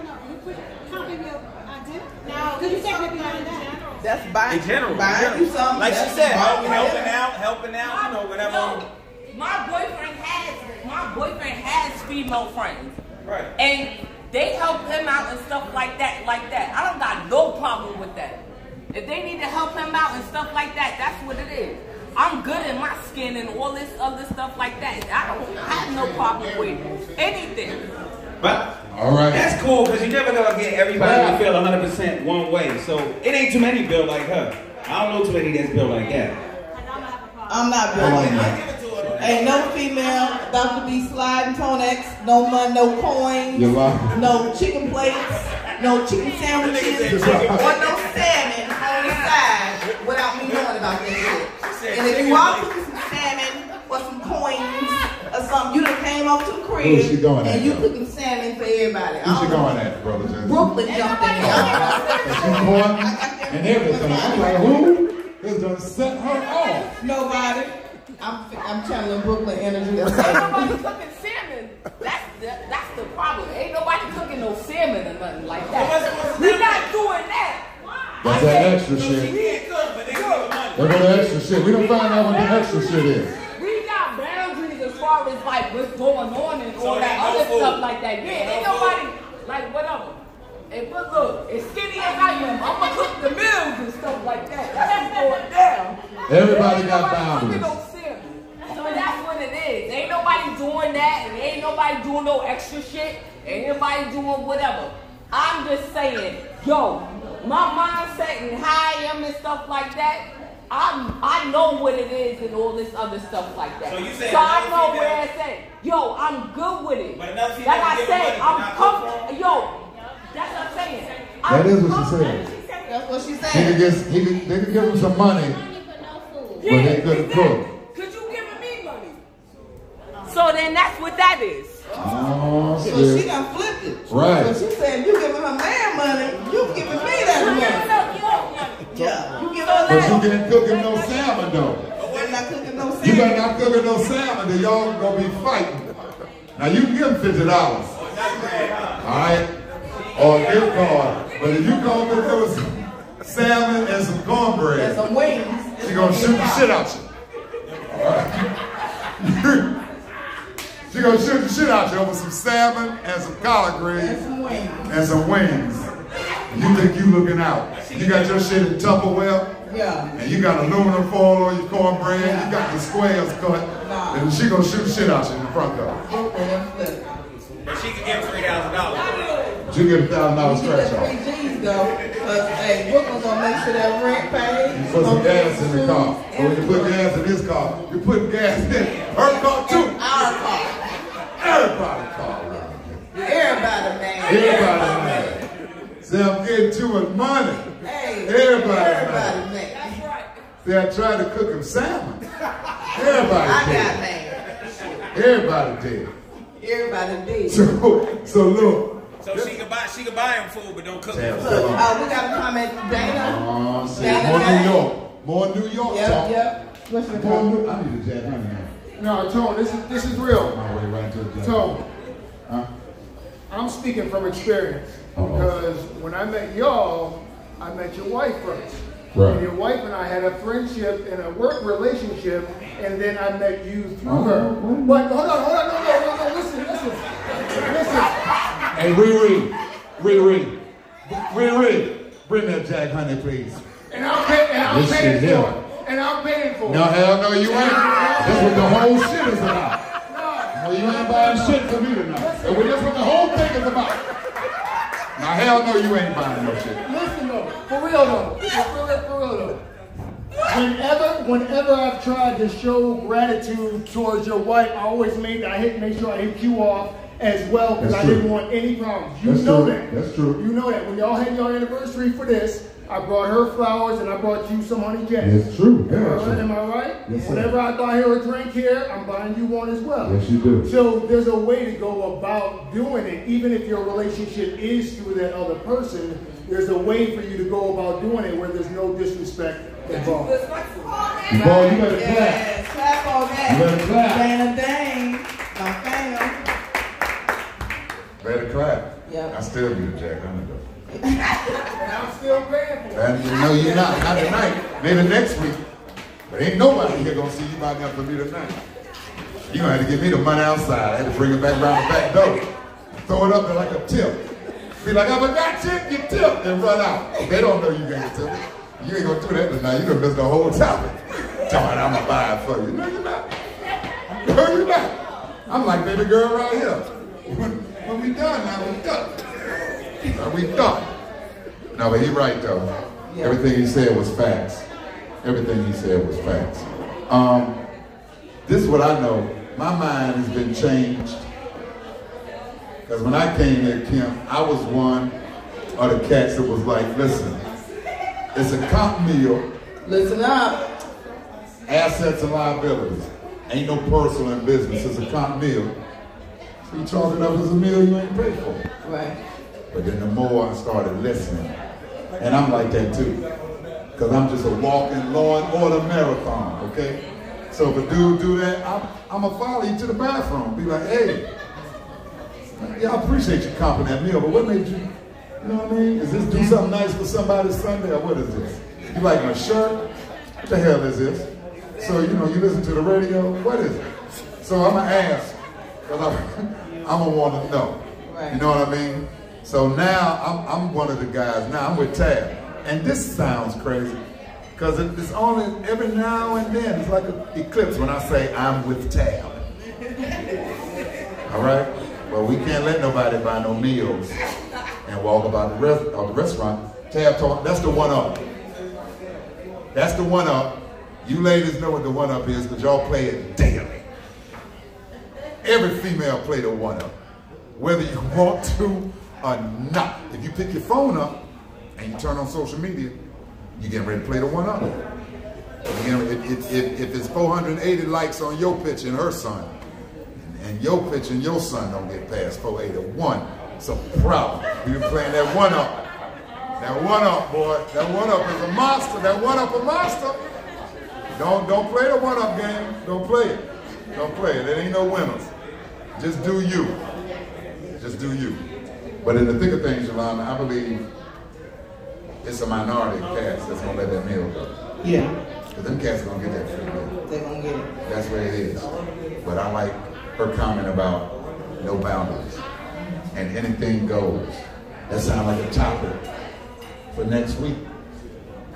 That's buying. In general. Buying you something. Like she said, helping out, you know, whatever. No, my boyfriend has female friends. Right. And they help him out and stuff like that. I don't got no problem with that. If they need to help him out and stuff like that, that's what it is. I'm good in my skin and all this other stuff like that. I have no problem with anything. But all right, that's cool because you're never gonna get everybody to feel 100% one way. So it ain't too many built like her. I don't know too many that's built like that. I'm not built like that. Ain't no female about to be sliding Tonex, no money, no coins, no chicken plates, no chicken sandwiches, or no salmon on the side without me knowing about that shit. And if you are cooking some salmon or some coins or something. You done came over to the crib. Who's she going at? And you cooking salmon for everybody. Who's she going at, brother Jason? Brooklyn jumped in there. She's going and everything. I'm like, who is gonna set her off? Nobody. I'm channeling Brooklyn energy. Ain't nobody cooking salmon. That's the problem. Ain't nobody cooking no salmon or nothing like that. We not doing that. That's that extra shit. They're gonna extra shit. We don't find out what the extra shit is. We got boundaries as far as like what's going on and all that other stuff like that. Yeah, ain't nobody like whatever. And but look, as skinny as I am, I'm gonna cook the meals and stuff like that. That's going down. Everybody got boundaries. So that's what it is. Ain't nobody doing that, and ain't nobody doing no extra shit, ain't nobody doing whatever. I'm just saying, yo, my mindset and how I am and stuff like that, I know what it is and all this other stuff like that. So I know where it's at. Yo, I'm good with it. Like I said, I'm comfortable. Yo, that's what I'm saying. That is what she said. That's what she said. They could give him some money, but they couldn't cook. Cause you giving me money. So then that's what that is. Oh, so she done flipped it. Right. So she said, you giving her man money, you giving me that money. Yeah. You giving her But you can't cook him no salmon though. They're not cooking no salmon. You better not cook him no salmon, then y'all gonna be fighting. Now you can give him $50. Alright? Or a gift card. But if you come with those salmon and some cornbread, and some wings, she gonna shoot the shit out you. Alright? She gonna shoot the shit out you over some salmon and some collard greens and some wings. You think you looking out. You got your shit in Tupperware. Yeah. And you got aluminum foil on your cornbread. Yeah. You got the squares cut. And she gonna shoot the shit out you in the front door. But she can give $3,000. She get $1,000 stretch off. 3 G's though. Hey, Brooklyn's gonna make sure that rent paid. You put some gas in the car. But when you put gas in his car, you put gas in her car too. Our car. Everybody's car. Everybody, man. Everybody, man. See, I'm getting too much money. Hey, everybody, man. That's right. See, I tried to cook him salmon. Everybody I did. got man. Everybody did. Everybody did. So look. So she can buy him food, but don't cook him. Look, we got a comment from Dana. More New York yep, talk. Yep. What's the comment? I need a Jack Honey now. No, Tone, this is real. My way right to the Tone, I'm speaking from experience. Because when I met y'all, I met your wife first. Right. And your wife and I had a friendship and a work relationship, and then I met you through her. But hold on, no, listen. Hey, Riri, bring that Jack Honey, please. And I'm paying for it. And I'm paying for it. No, hell no, you ain't. That's what the whole shit is about. No, you ain't buying shit for me tonight. And that's what the whole thing is about. Now, hell no, you ain't buying no shit. Listen though, for real though. Whenever I've tried to show gratitude towards your wife, I always make sure I hit you off as well because I didn't want any problems. You know that. That's true. You know that. When y'all had your anniversary for this, I brought her flowers and I brought you some honey jams. It's true. Am I right? Yes, Whenever I buy her a drink here, I'm buying you one as well. Yes, you do. So there's a way to go about doing it. Even if your relationship is through that other person, there's a way for you to go about doing it where there's no disrespect involved. Boy, you better clap. Clap on that. You better clap. Dang. My fam. Better clap. Yep. I still need a Jack Honey though. And I'm still paying for it. No, you're not. Not tonight. Maybe next week. But ain't nobody here gonna see you buying that for me tonight. You're gonna have to give me the money outside. I had to bring it back around the back door. Throw it up there like a tip. Be like, I forgot tip, you tip, and run out. They don't know you gonna tip it. You ain't gonna do that tonight. You done missed the whole topic. Talking, I'm gonna buy it for you. No, you're not. No, you're not. I'm like baby girl right here. When we done now, we done. We done. No, but he right though. Yeah. Everything he said was facts. Everything he said was facts. This is what I know. My mind has been changed. Because when I came here, Kim, I was one of the cats that was like, listen, it's a comp meal. Listen up. Assets and liabilities. Ain't no personal in business. It's a comp meal. So you chalk it up as a meal you ain't paid for. Right. But then the more I started listening, and I'm like that too, because I'm just a walking Law and Order marathon, okay? So if a dude do that, I'm going to follow you to the bathroom. Be like, hey, yeah, I appreciate you comping that meal, but what made you, you know what I mean? Is this do something nice for somebody Sunday, or what is this? You like my shirt? What the hell is this? So, you know, you listen to the radio, what is it? So I'm going to ask, because I'm going to want to know. Right. You know what I mean? So now I'm one of the guys, now I'm with Tab. And this sounds crazy, because it's only every now and then, it's like an eclipse when I say I'm with Tab. All right? Well, we can't let nobody buy no meals and walk about the restaurant. Tab talk, that's the one-up. That's the one-up. You ladies know what the one-up is, because y'all play it daily. Every female play the one-up, whether you want to or not. If you pick your phone up and you turn on social media, you getting ready to play the one-up. If it's 480 likes on your picture and her son, and your picture and your son don't get past 481, it's a problem. You've been playing that one-up. That one-up, boy. That one-up is a monster. That one-up a monster. Don't play the one-up game. Don't play it. Don't play it. There ain't no winners. Just do you. Just do you. But in the thick of things, Yolanda, I believe it's a minority of cats that's going to let that meal go. Yeah. Because them cats are going to get that free meal. They're going to get it. That's where it is. But I like her comment about no boundaries. And anything goes. That sounds like a topic for next week.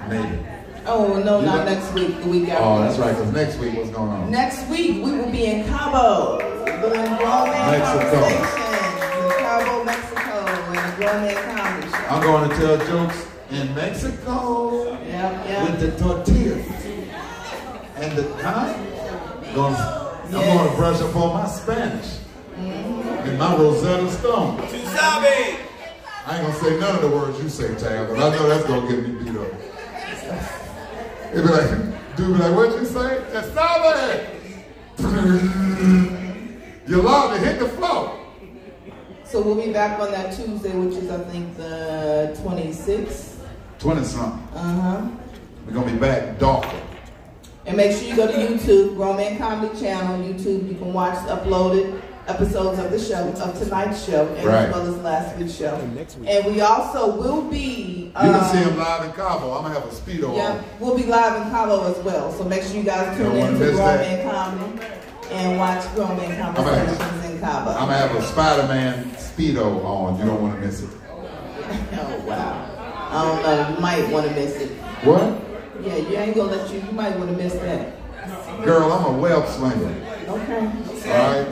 Maybe. Oh, no, not next week. The week after. Oh, that's right. Because next week, what's going on? Next week, we will be in Cabo. Doing Grownman Conversations in Cabo, Mexico. In the Grownman Comedy Show. I'm going to tell jokes in Mexico with the tortillas. And the time, I'm going to brush up on my Spanish. And my Rosetta Stone. I ain't going to say none of the words you say, Tab, but I know that's going to get me beat up. It'd be like, dude be like, what'd you say? Estaba! You're allowed to hit the floor. So we'll be back on that Tuesday, which is, I think, the 26th. 20-something. Uh-huh. We're going to be back darker. And make sure you go to YouTube, Grownman Comedy Channel, YouTube. You can watch uploaded episodes of the show, of tonight's show, and as well as last week's show. And we also will be... You can see him live in Cabo. I'm going to have a Speedo on. We'll be live in Cabo as well. So make sure you guys tune in to Grownman Comedy and watch Grownman Conversations in Cabo. I'm going to have a Spider-Man Speedo on. You don't want to miss it. Oh, wow. I don't know. You might want to miss it. What? Yeah, you ain't going to let you. You might want to miss that. Girl, I'm a web slinger. Okay. All right?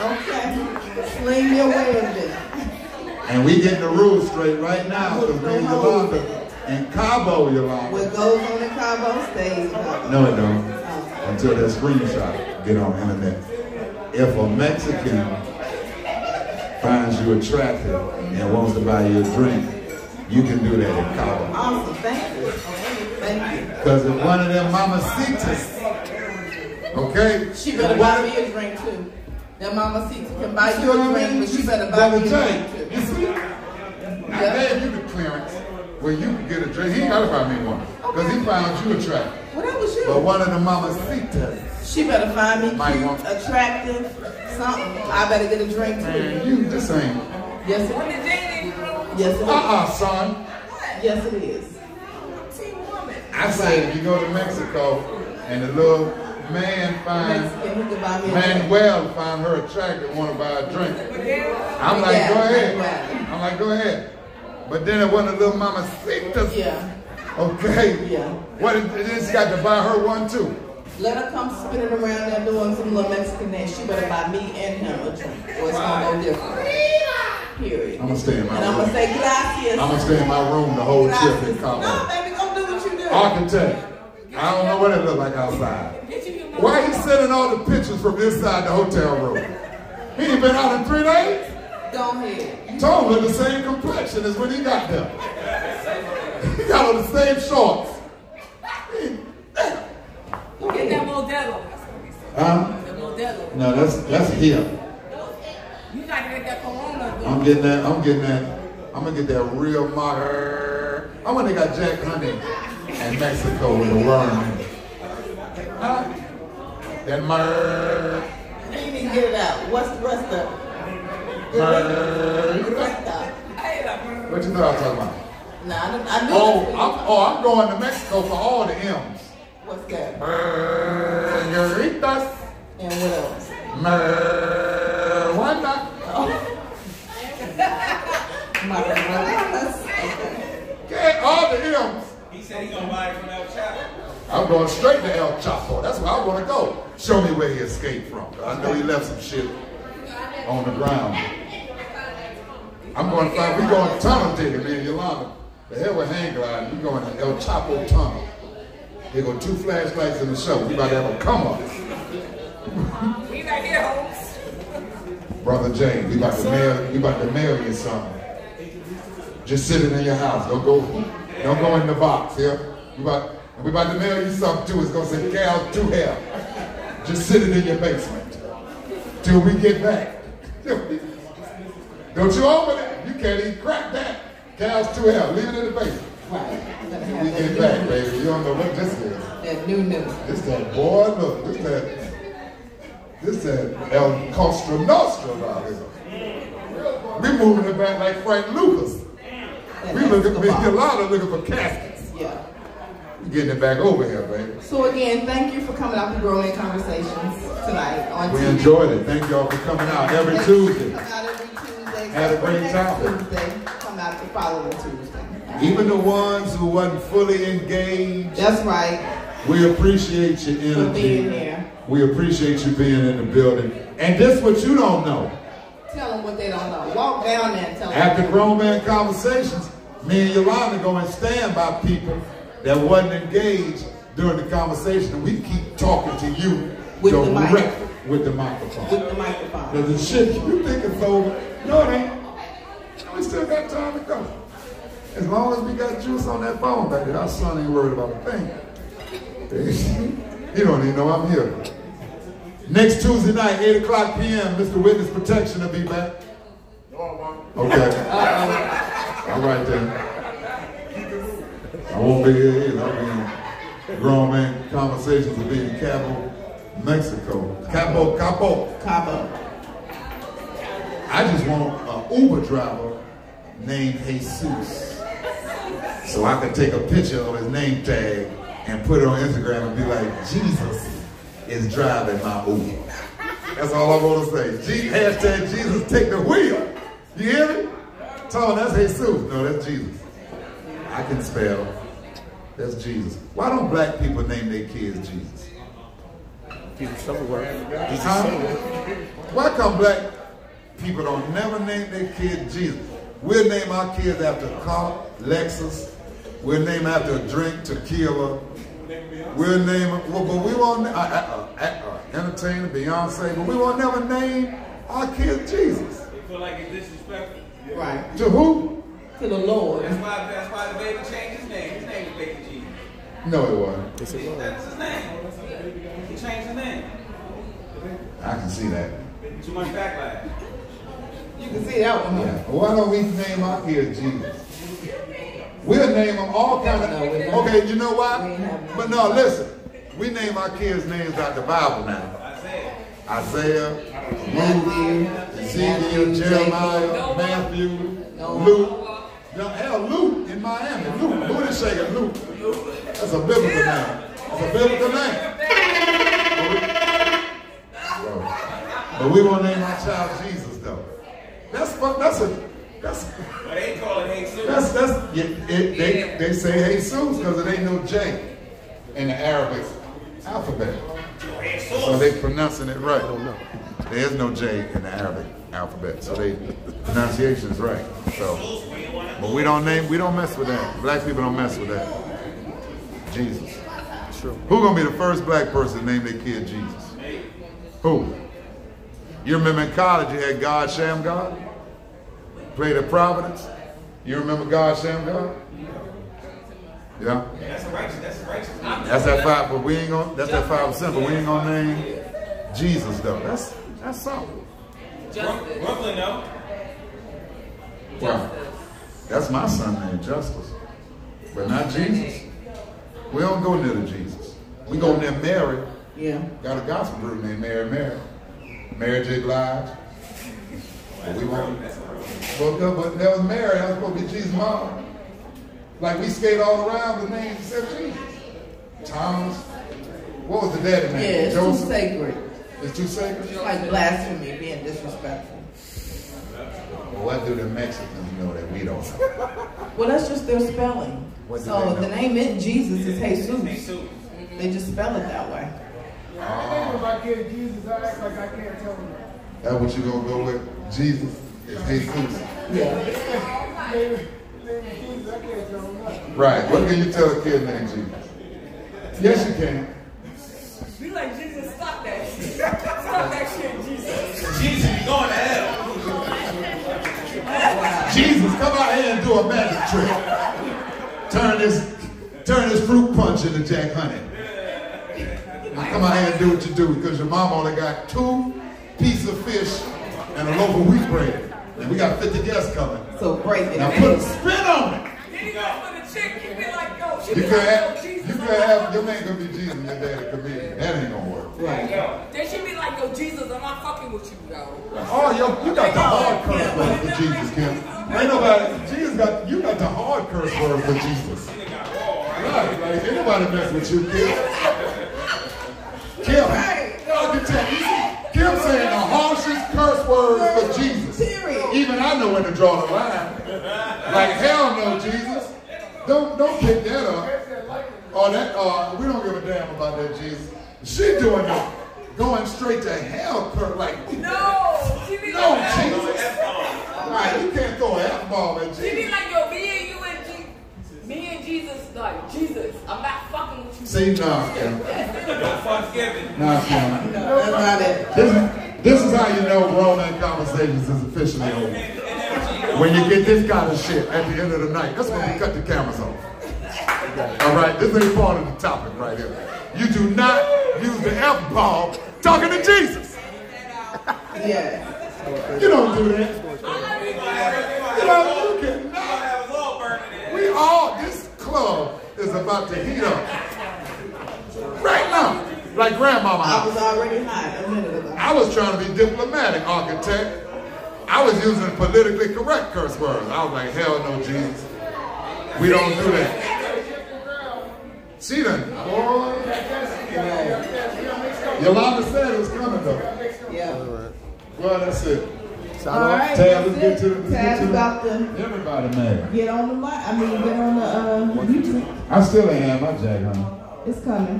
Okay. Sling your web then. And we getting the rules straight right now because me and Yolanda in Cabo, Yolanda. What goes on in Cabo stays in Cabo. No, it don't. Until that screenshot get on internet. If a Mexican finds you attractive and wants to buy you a drink, you can do that in Cabo. Awesome, thank you. Thank you. Because if one of them mamacitas, okay? She better buy me a drink too. That mamacita can buy you a drink, but she better buy me a drink too. You see? I gave you the clearance where you can get a drink. He ain't got to buy me one. Because he found you attractive. Well, that was you. But one of the mamacitas. She better find me cute, attractive, something. I better get a drink too. Man, you just ain't. Yes, it is. Yes, it is. Son. Yes, it is. I say if you go to Mexico and the little man Manuel find her attractive and want to buy a drink. I'm like, go ahead. I'm like, go ahead. But then it wasn't a little mamacitas. Yeah. Okay. Yeah. What is this? Got to buy her one too. Let her come spinning around there doing some little Mexican things. She better buy me and him a drink, or it's gonna go different. Period. I'm gonna stay in my room. And I'm gonna say gracias. I'm gonna stay in my room the whole trip in Cabo. No, baby, go do what you do. Architect. I don't know what it look like outside. Why he sending all the pictures from inside the hotel room? He ain't been out in 3 days? Go ahead. Told him the same complexion as when he got there. He got on the same shorts. Go get that Huh? No, that's here. You gotta get that Corona. I'm getting that. I'm gonna get that real modern. I want to got Jack Honey in Mexico with a worm in it. Huh? That myrrh. You didn't even get it out. What's the rest of it? Myrrh. What you thought I was talking about? Nah, I knew I'm going to Mexico for all the M's. What's that? Margaritas. And what else? Marijuana. Okay, all the M's. He said he's gonna buy it from El Chapo. I'm going straight to El Chapo. That's where I want to go. Show me where he escaped from. I know he left some shit on the ground. I'm going to find, we're going tunnel digging, me and Yolanda. The hell with hang gliding. We're going to El Chapo tunnel. There go 2 flashlights in the show. We about to have a come up. We right here, Holmes. Brother James, we about to mail you something. Just sitting in your house. Don't go in the box here. We about to mail you something too. It's gonna say Cal 2 Hell. Just sitting in your basement till we get back. Don't you open it? You can't even crack that. Cal's 2 Hell. Leave it in the basement. Right. Till we get back, baby. You don't know what this is. That new. This that boy. Look. This that El Costa Nostra out here. We moving it back like Frank Lucas. We looking for a lot of looking for caskets. Yeah. We getting it back over here, baby. So again, thank you for coming out to Grownman Conversations tonight on TV. We enjoyed it. Thank y'all for coming out every Tuesday. Come out every Tuesday. Had a great time. Tuesday. Come out the following Tuesday. Even the ones who wasn't fully engaged. That's right. We appreciate your energy. For being here. We appreciate you being in the building. And this what you don't know. Tell them what they don't know. Walk down there and tell them. After Grownman Conversations, me and Yolanda go and stand by people that wasn't engaged during the conversation. And we keep talking to you with the microphone. With the microphone. With the microphone. Because the shit you think it's over. No, it ain't. We still got time to go. As long as we got juice on that phone back there, our son ain't worried about a thing. He don't even know I'm here. Next Tuesday night, 8 o'clock p.m., Mr. Witness Protection will be back. Okay. All right then. I won't be here either. I'll be in Grownman Conversations will be in Cabo, Mexico. Cabo. I just want an Uber driver named Jesus. So I could take a picture of his name tag and put it on Instagram and be like, Jesus is driving my Uber. That's all I want to say. Hashtag Jesus take the wheel. You hear me? Tom, that's Jesus. No, that's Jesus. I can spell. That's Jesus. Why don't black people name their kids Jesus? Jesus somewhere. Why come black people don't never name their kids Jesus? We'll name our kids after a car, Lexus. We'll name after a drink, tequila. We'll name, well, but we won't, entertainer, Beyonce, but we won't never name our kids Jesus. They feel like it's disrespectful. Right. To who? To the Lord. That's why the baby changed his name. His name is Baby Jesus. No, it wasn't. That's his name. He changed his name. I can see that. Too much backlash. You can see that one. Yeah. Why don't we name our kids Jesus? We'll name them all kind of, okay, you know why? But no, listen, we name our kids names out the Bible now. Isaiah, Ruth, Ezekiel, Jeremiah, Matthew, Luke. Hell, Luke in Miami. Luke, booty shaker, Luke. That's a biblical name. That's a biblical name. But we won't name our child Jesus though. But they call it Jesus. They say Jesus because it ain't no J in the Arabic alphabet. So they pronouncing it right. There is no J in the Arabic alphabet, so the pronunciation is right. So, but we don't mess with that. Black people don't mess with that. Jesus. True. Who gonna be the first black person to name their kid Jesus? Who? You remember in college you had God Sham God? Played at Providence. You remember God Sham God? Yeah. That's righteous. That's that 5%, but we ain't gonna. That's that 5%, but we ain't gonna name Jesus though. That's something. Brooklyn though. Well, that's my son named Justice, but not Jesus. We don't go near to Jesus. We go near Mary. Yeah. Got a gospel group named Mary Mary J. Blige. But we won't. But that was Mary. That was supposed to be Jesus' mom. Like we skate all around the names except Jesus. Thomas. What was the daddy name? Yeah, it's Joseph? too sacred. It's too sacred? It's like blasphemy, being disrespectful. Well, what do the Mexicans know that we don't know? Well, that's just their spelling. So the name in Jesus is Jesus. They just spell it that way. If I get Jesus, I act like I can't tell him. That's what you gonna go with? Jesus is Jesus. Yeah. Right. What can you tell a kid named Jesus? Yes, you can. Be like, Jesus, stop that shit. Stop that shit, Jesus. Jesus, you going to hell. Jesus, come out here and do a magic trick. Turn this fruit punch into Jack Honey. Now come out here and do what you do, because your mom only got 2 pieces of fish and a loaf of wheat bread. And we got 50 guests coming. So break it. Now put a spin on it. You could have, your man gonna be Jesus and your daddy could be. That ain't gonna work. Right. Then she be like, yo, Jesus, I'm not fucking with you, yo. Oh, yo, you got the hard curse word for Jesus, Kim. Ain't nobody, you got the hard curse word for Jesus. Right, like, ain't nobody mess with you, Kim. Kim, Kim saying the harshest curse words for Jesus. Even I know when to draw the line. Like, hell no, Jesus. Don't pick that up. Or we don't give a damn about that Jesus. She doing the going straight to hell, like No, she be no like, Jesus. Right, you can't throw an F-bomb at She Jesus. be like, yo, me and Jesus, like, Jesus, I'm not fucking with you. See, nah, Kim. No Thanksgiving. Nah, Kim. That's not it. This is how you know Grownman Conversations is officially over. When you get this kind of shit at the end of the night, that's when we cut the cameras off. All right, this ain't part of the topic right here. You do not use the F-bomb talking to Jesus. Yeah. You don't do that. You cannot. This club is about to heat up. Right now. Like grandmama I house. was already hot a minute ago. I was trying to be diplomatic, architect. I was using politically correct curse words. I was like, hell no, Jesus. We don't do that. See that? Yolanda said it was coming though. Yeah. Well, that's it. All right. Tab, let's get to about to everybody mad. get on the mic. I mean, get on the YouTube. I still ain't had my jack, honey. It's coming.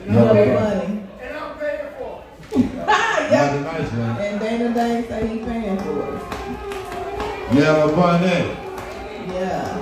Yellow Bunny. And I'm paying for it. Yep. Nice, man. And Dana Dane say he paying for it. Yellow Bunny. Yeah.